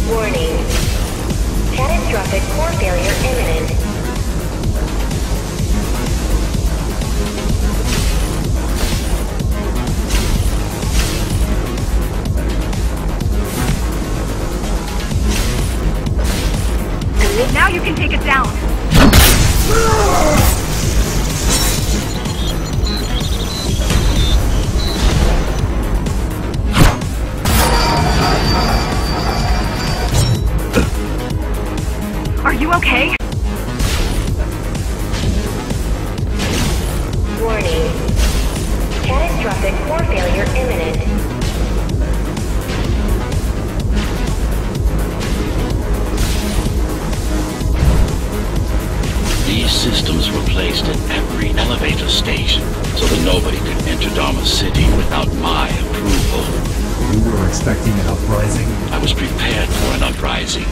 B: Warning. Catastrophic core failure imminent.
D: Now you can take it down. Are you okay?
B: Warning. Catastrophic core failure imminent.
A: These systems were placed at every elevator station so that nobody could enter Dharma City without my approval.
C: You were expecting an uprising?
A: I was prepared for an uprising.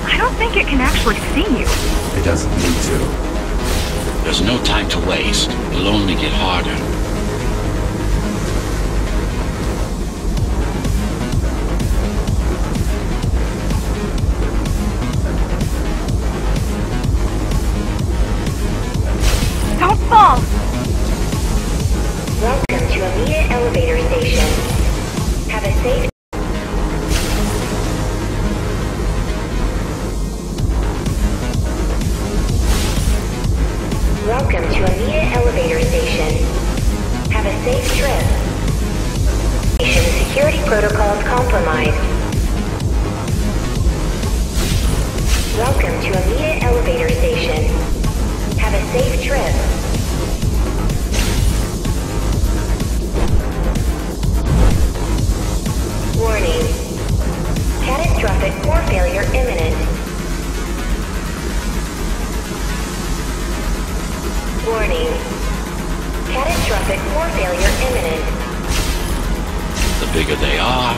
D: I don't think it can actually see you.
C: It doesn't need to.
A: There's no time to waste. It'll only get harder.
D: Don't fall!
B: Welcome to Amita Elevator Station. Have a safe... Welcome to Amita Elevator Station. Have a safe trip. Station security protocols compromised. Welcome to Amita Elevator Station. Have a safe trip. Warning. Catastrophic core failure imminent. Warning. Catastrophic core failure imminent.
A: The bigger they are,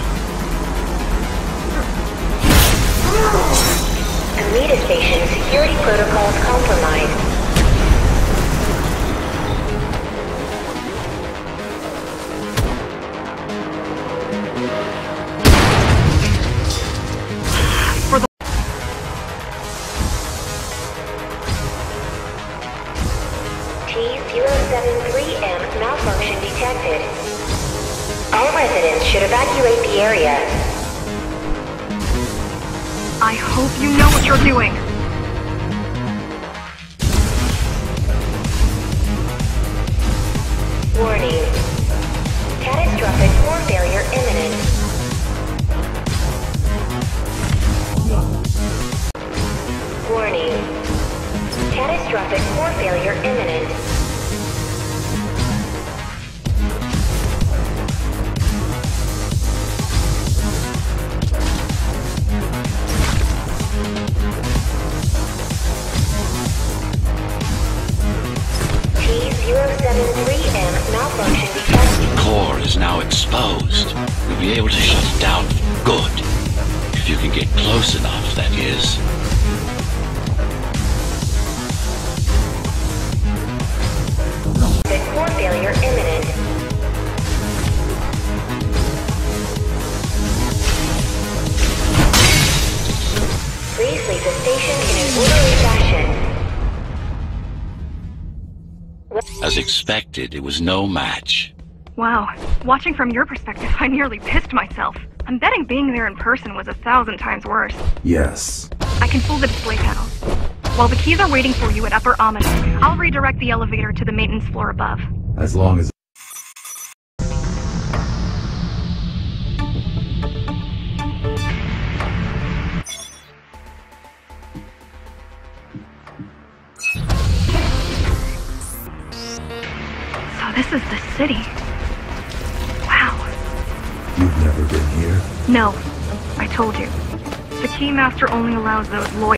B: Amita Station security protocols compromised.
D: For the...
B: T073M malfunction detected. All residents should evacuate the area.
D: I hope you know what you're doing.
B: Warning. Catastrophic core failure imminent. Warning. Catastrophic core failure imminent. T073M malfunction detected.
A: the core is now exposed. We'll be able to shut it down for good. If you can get close enough, that is.
B: The core failure imminent. Please leave the station in an orderly fashion.
A: As expected, it was no match.
D: Wow. Watching from your perspective, I nearly pissed myself. I'm betting being there in person was 1,000 times worse.
C: Yes.
D: I can pull the display panel. While the keys are waiting for you at Upper Omni, I'll redirect the elevator to the maintenance floor above.
C: As long as...
D: So this is the city. Wow.
C: You've never been here?
D: No. I told you. The Keymaster only allows those loyal.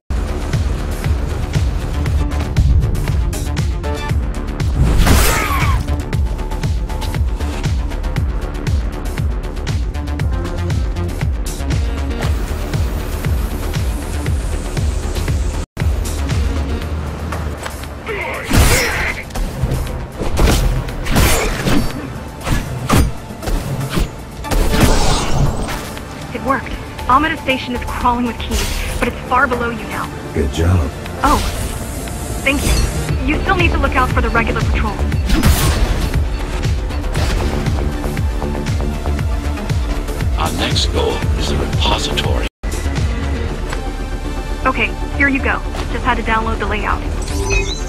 D: station is crawling with keys, but it's far below you now.
C: Good job.
D: Oh, thank you. You still need to look out for the regular patrol.
A: Our next goal is the repository.
D: Okay, here you go. Just had to download the layout. Yes.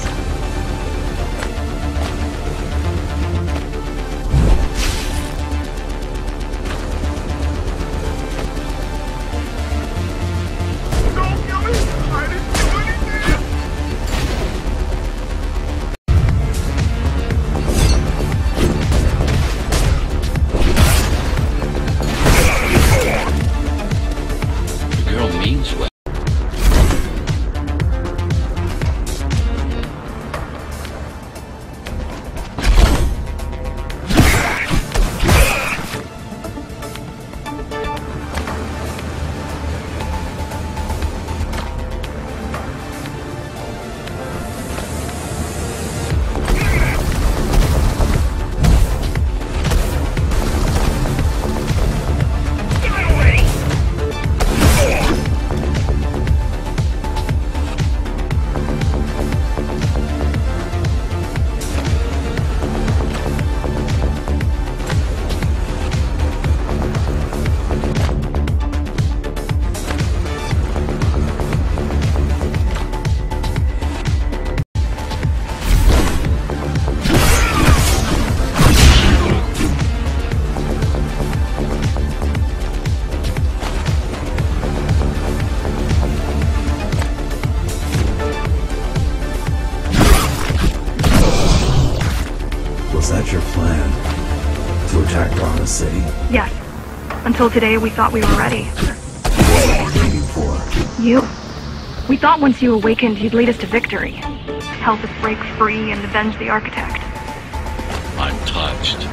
D: Until today, we thought we were ready.
C: What were you waiting for?
D: You. We thought once you awakened, you'd lead us to victory. Help us break free and avenge the Architect.
A: I'm touched.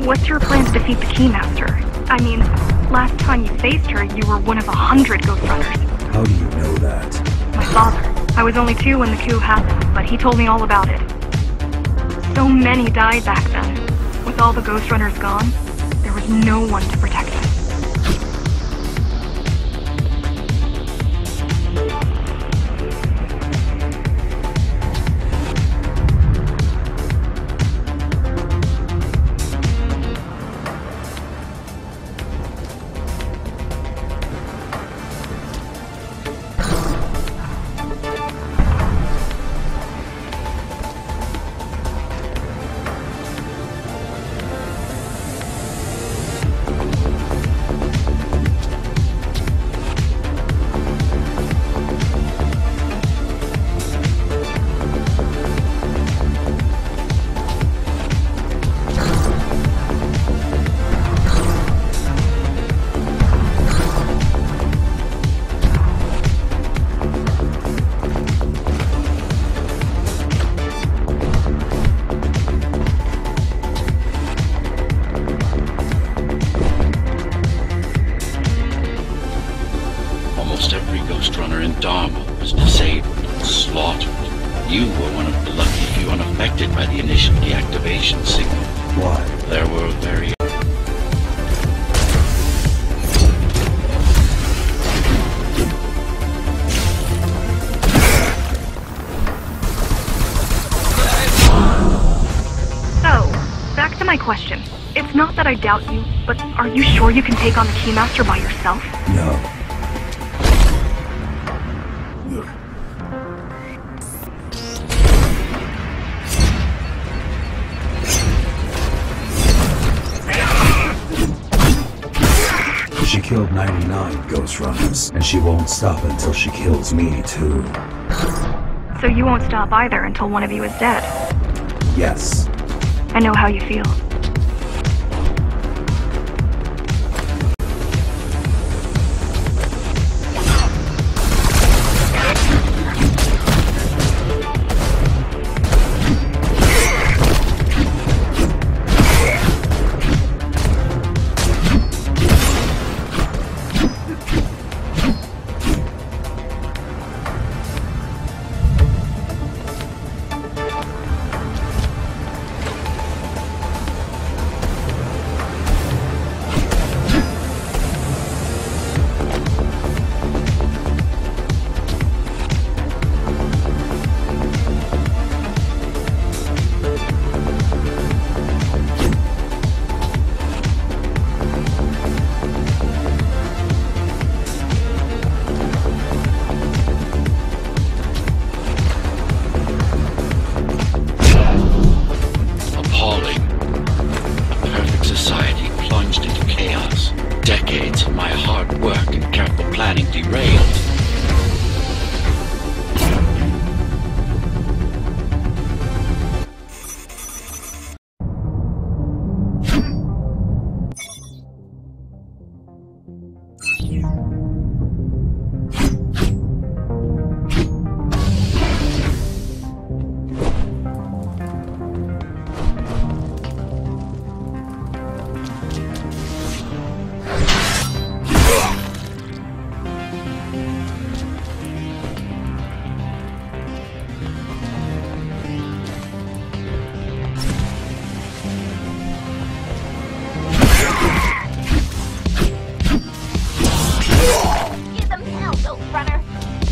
D: What's your plan to defeat the Keymaster? I mean, last time you faced her, you were one of 100 Ghostrunners.
C: How do you know that?
D: My father. I was only 2 when the coup happened, but he told me all about it. So many died back then. With all the Ghostrunners gone, there was no one to protect us.
A: Ghostrunner in Dharma was disabled and slaughtered. You were one of the lucky few unaffected by the initial deactivation signal.
C: Why?
A: There were very...
D: So, back to my question. It's not that I doubt you, but are you sure you can take on the Keymaster by yourself?
C: No. She killed 99 Ghostrunners, and she won't stop until she kills me, too.
D: So you won't stop either until one of you is dead?
C: Yes.
D: I know how you feel.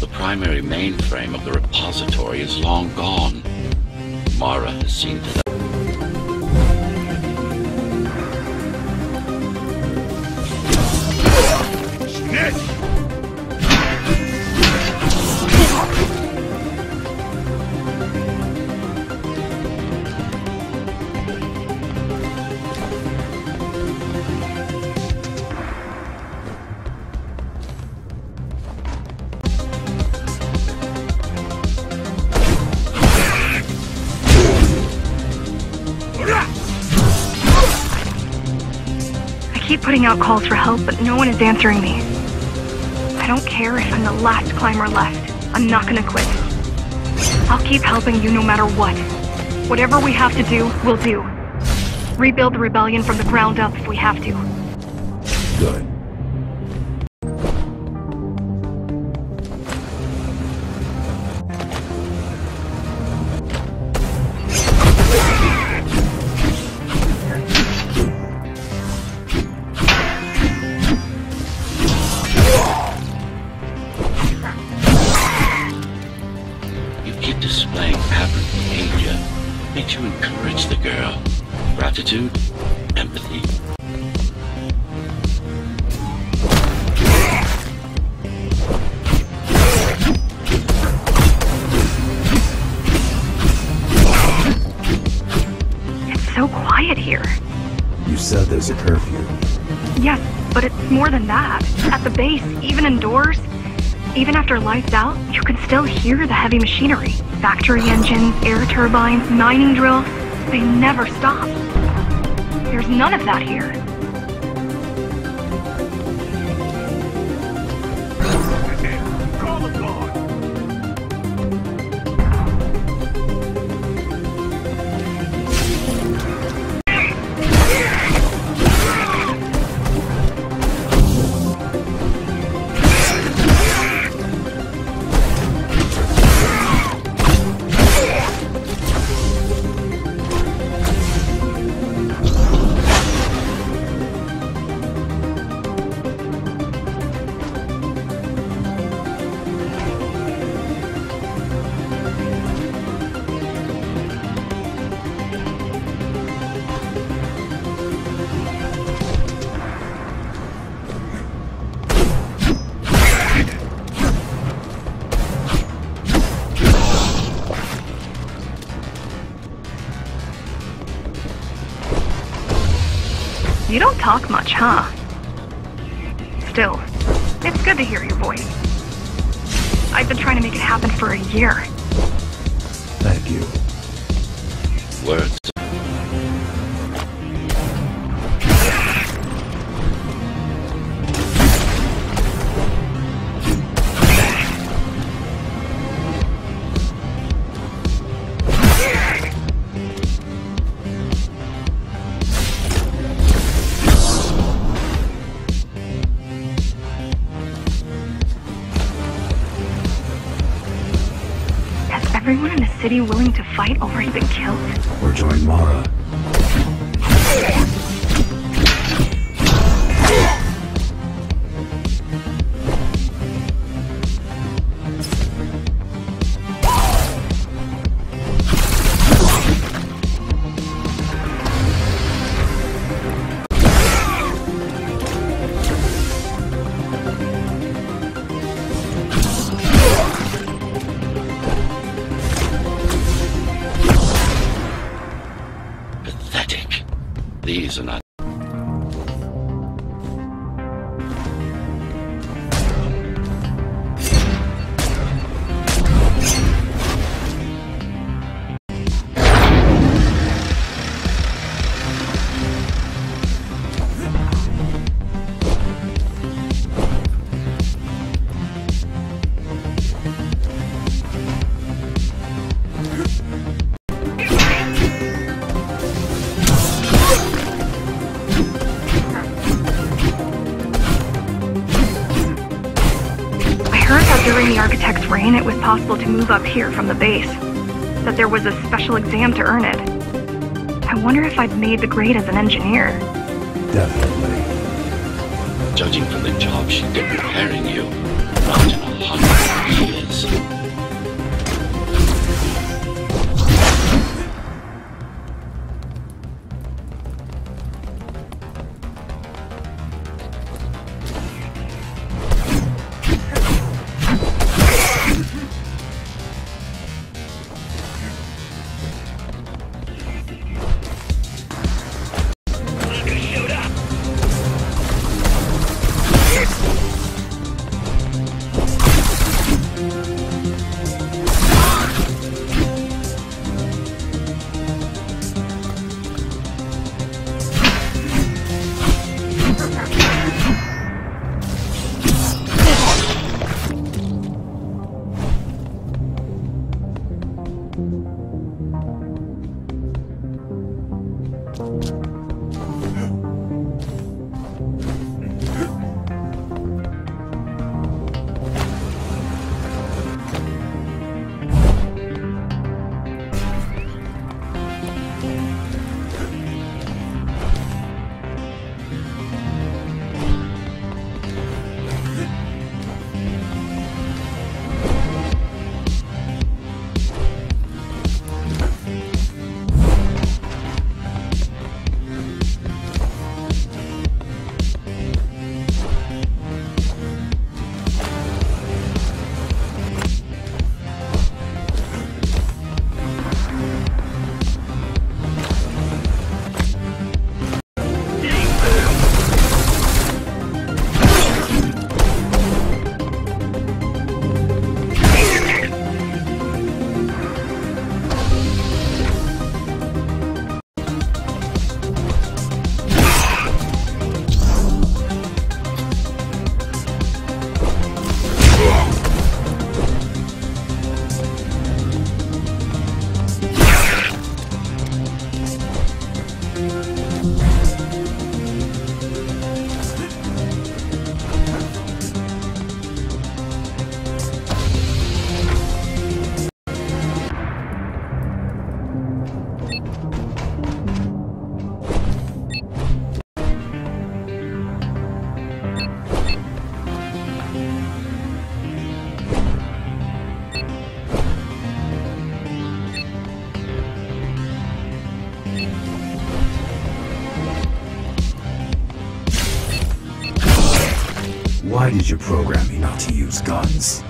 A: The primary mainframe of the repository is long gone. Mara has seen to that.
D: I keep putting out calls for help, but no one is answering me. I don't care if I'm the last climber left. I'm not gonna quit. I'll keep helping you no matter what. Whatever we have to do, we'll do. Rebuild the rebellion from the ground up if we have to.
C: Good.
A: Displaying aberrant behavior makes you encourage the girl. Gratitude, empathy.
D: It's so quiet here.
C: You said there's a curfew.
D: Yes, but it's more than that. At the base, even indoors, even after lights out, you can still hear the heavy machinery. Factory engines, air turbines, mining drills, they never stop. There's none of that here.
E: Call the guard.
D: You don't talk much, huh? Still, it's good to hear your voice. I've been trying to make it happen for a year.
C: Thank you.
A: Words.
D: Everyone in the city willing to fight already been killed?
C: Or join Mara.
A: These are not.
D: During the architect's reign, it was possible to move up here from the base. That there was a special exam to earn it. I wonder if I'd made the grade as an engineer.
C: Definitely.
A: Judging from the job she did preparing you, not in 100 years.
C: Why did you program me not to use guns?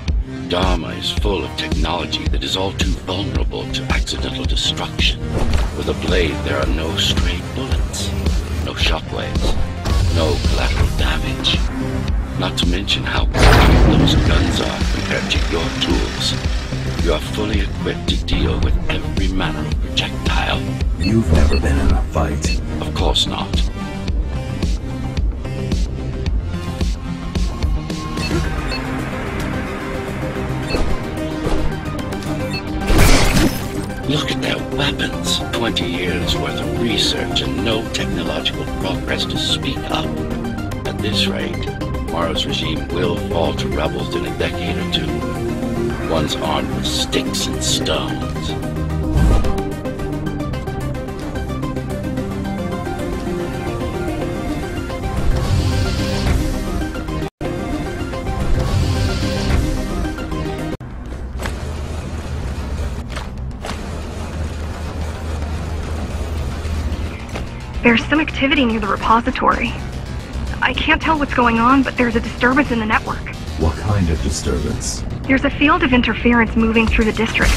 A: Dharma is full of technology that is all too vulnerable to accidental destruction. With a blade, there are no stray bullets, no shockwaves, no collateral damage. Not to mention how powerful those guns are compared to your tools. You are fully equipped to deal with every manner of projectile.
C: You've never been in a fight.
A: Of course not. Look at their weapons. 20 years worth of research and no technological progress to speak of. At this rate, tomorrow's regime will fall to rebels in a decade or two. One's armed with sticks and stones.
D: There's some activity near the repository. I can't tell what's going on, but there's a disturbance in the network.
C: What kind of disturbance?
D: There's a field of interference moving through the district.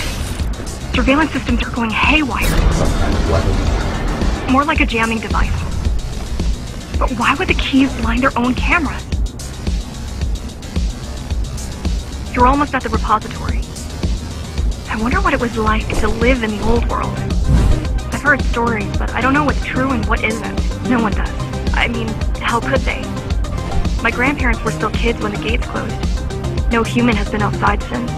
D: Surveillance systems are going haywire.
C: Some kind of weapon?
D: More like a jamming device. But why would the keys blind their own cameras? You're almost at the repository. I wonder what it was like to live in the old world. I've heard stories, but I don't know what's true and what isn't. No one does. I mean, how could they? My grandparents were still kids when the gates closed. No human has been outside since.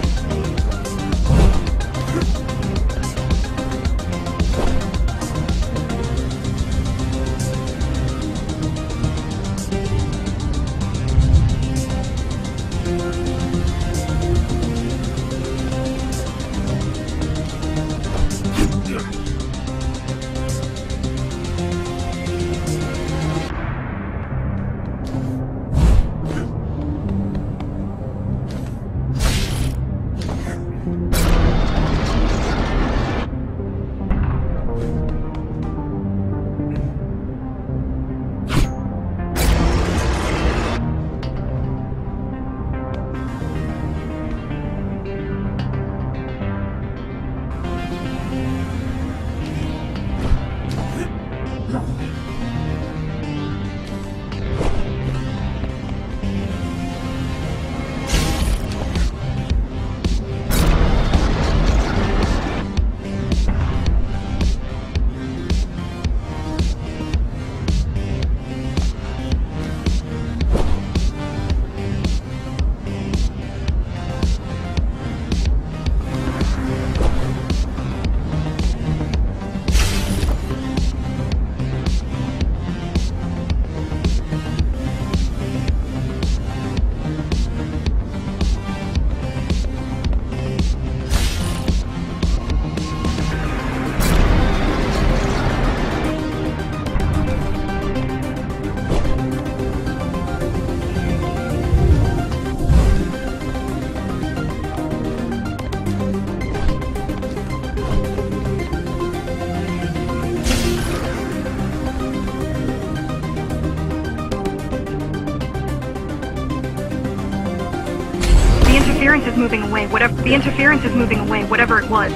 D: The interference is moving away, whatever it was.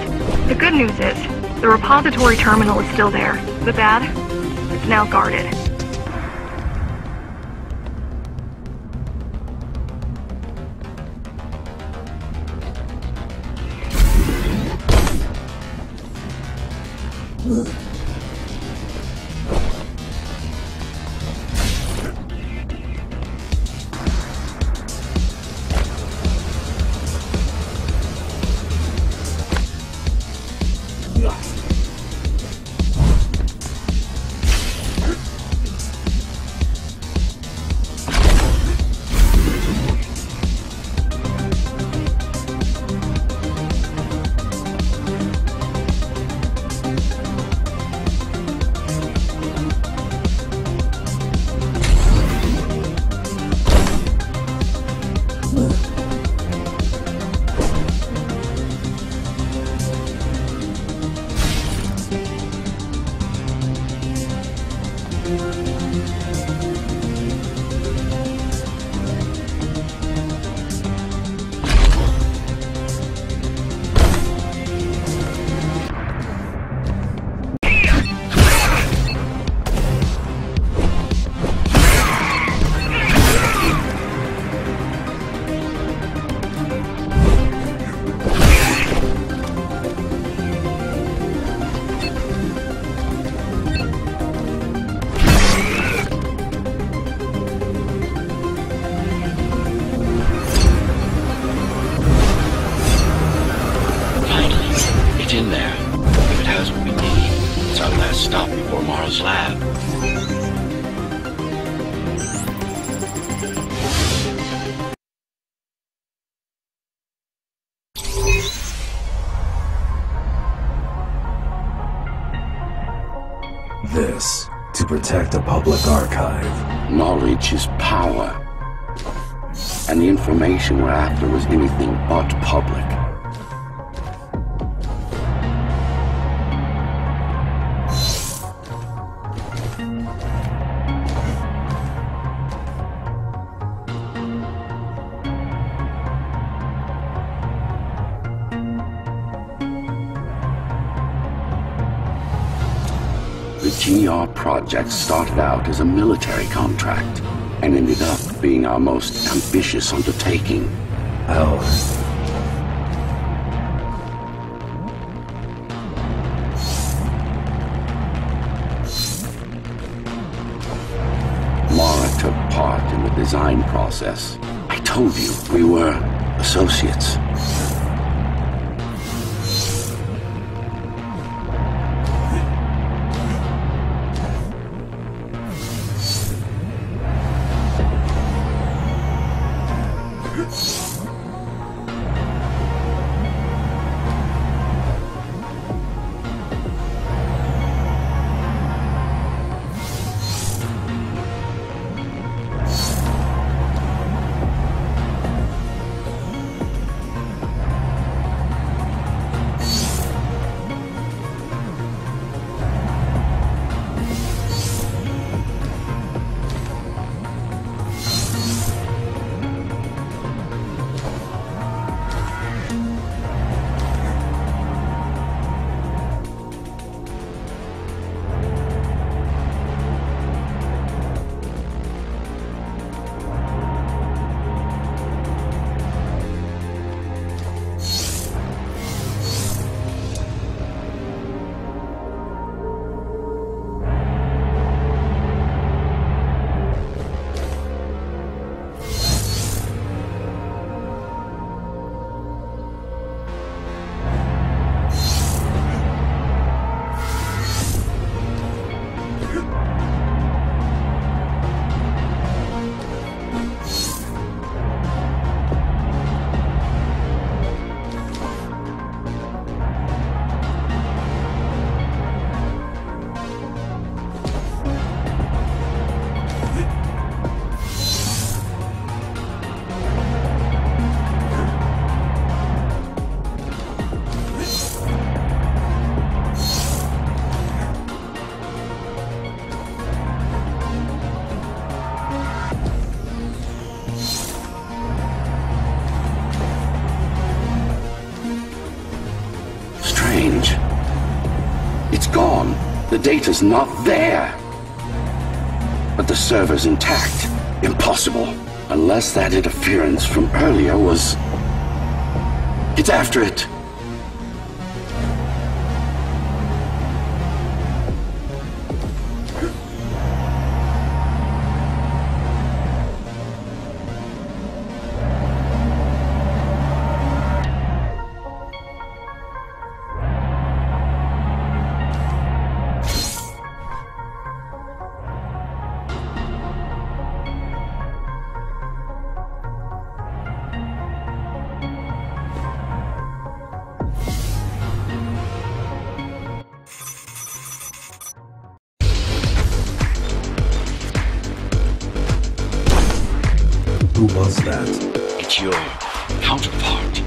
D: The good news is, the repository terminal is still there. The bad? It's now guarded.
A: Mara's lab.
C: This, to protect a public archive.
A: Knowledge is power. And the information we're after is anything but public. The GR project started out as a military contract and ended up being our most ambitious undertaking.
C: Hell.
A: Mara took part in the design process. I told you, we were associates. It's gone. The data's not there. But the server's intact. Impossible. Unless that interference from earlier was... It's after it.
C: Who was that?
A: It's your counterpart.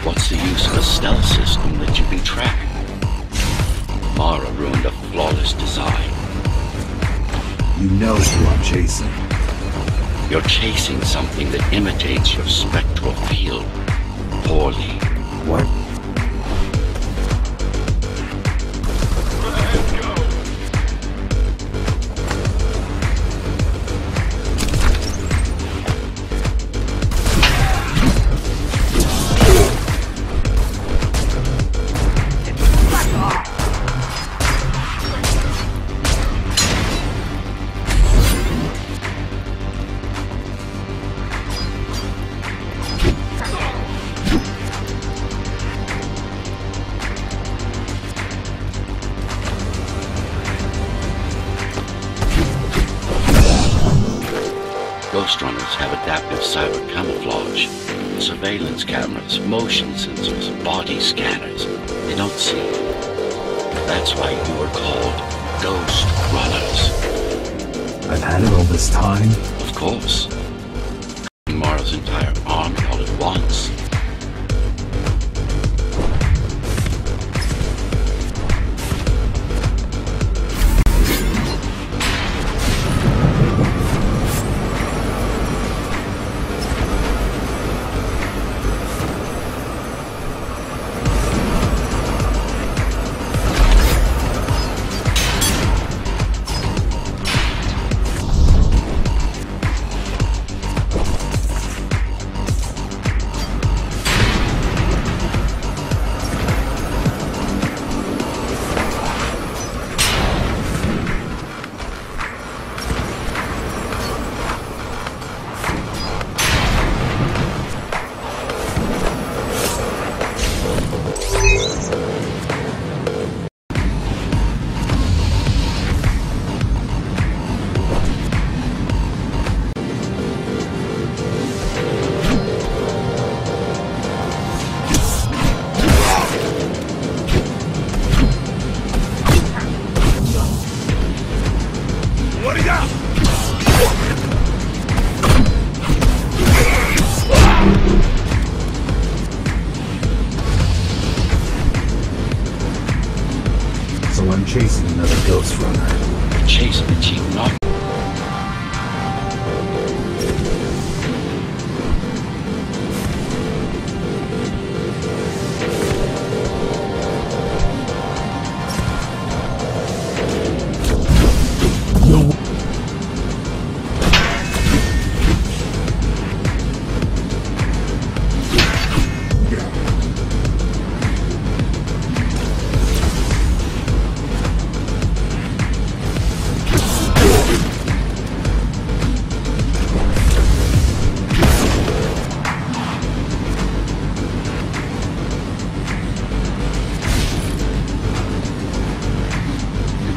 A: What's the use of a stealth system that you can track? Mara ruined a flawless design.
C: You know who I'm chasing.
A: You're chasing something that imitates your spectral field. Poorly.
C: What?
A: Ghostrunners have adaptive cyber camouflage. Surveillance cameras, motion sensors, body scanners. They don't see. That's why you were called Ghostrunners.
C: I've had it all this time?
A: Of course. Morrow's entire army all at once.
C: Chasing another Ghostrunner.
A: Chasing the chief knock.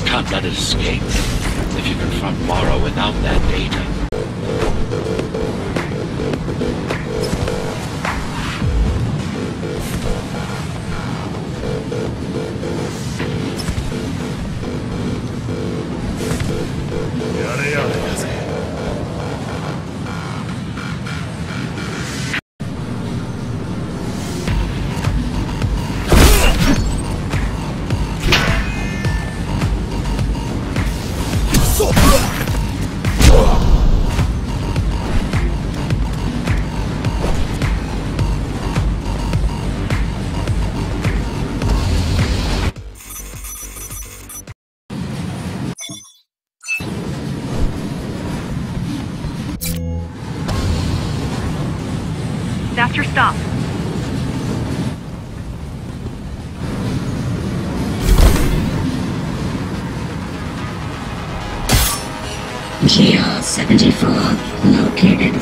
A: Can't let it escape. If you confront Morrow without that data.
E: Yada yada.
D: That's your stop.
F: Geo 74 located.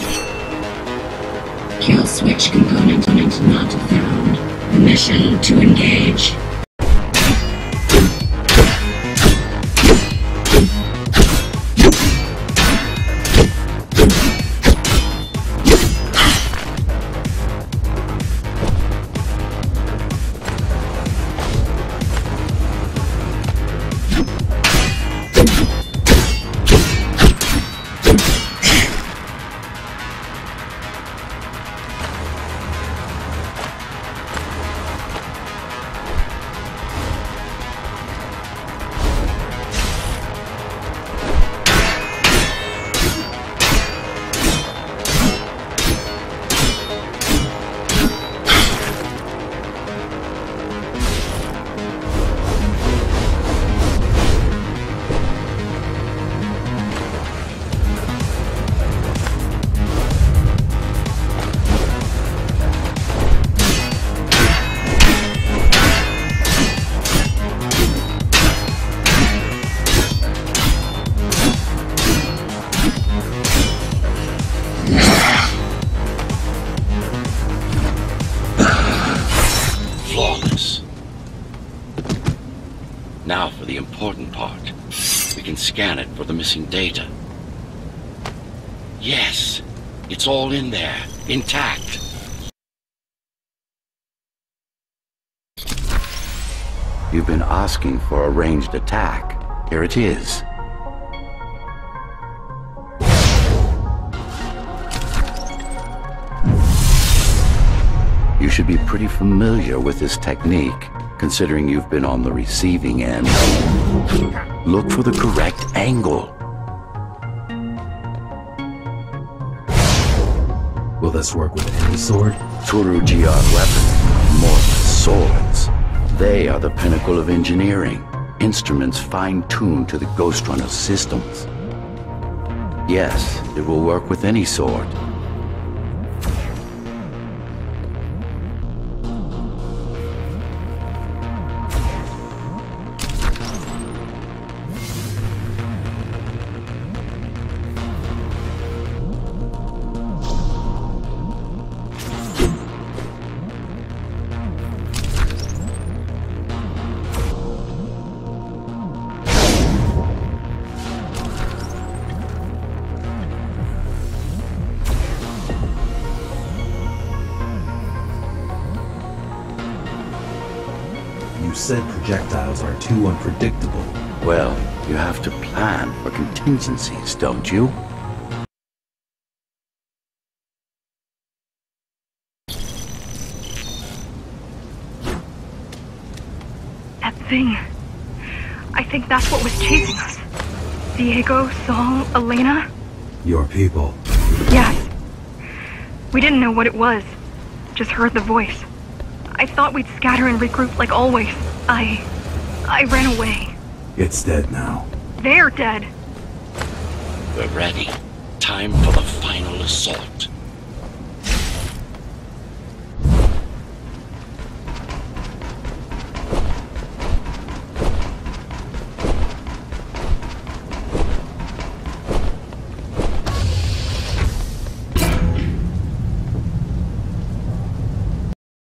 F: Kill switch component not found. Mission to engage.
A: Now for the important part. We can scan it for the missing data. Yes, it's all in there, intact. You've been asking for a ranged attack. Here it is. You should be pretty familiar with this technique, considering you've been on the receiving end. Look for the correct angle.
C: Will this work with any sword?
A: Tsurugi weapons, more than swords. They are the pinnacle of engineering, instruments fine-tuned to the Ghostrunner systems. Yes, it will work with any sword.
C: You said projectiles are too unpredictable.
A: Well, you have to plan for contingencies, don't you?
D: That thing. I think that's what was chasing us. Diego, Saul, Elena?
C: Your people.
D: Yes. We didn't know what it was. Just heard the voice. I thought we'd scatter and regroup like always. I ran away.
C: It's dead now.
D: They're dead.
A: We're ready. Time for the final assault.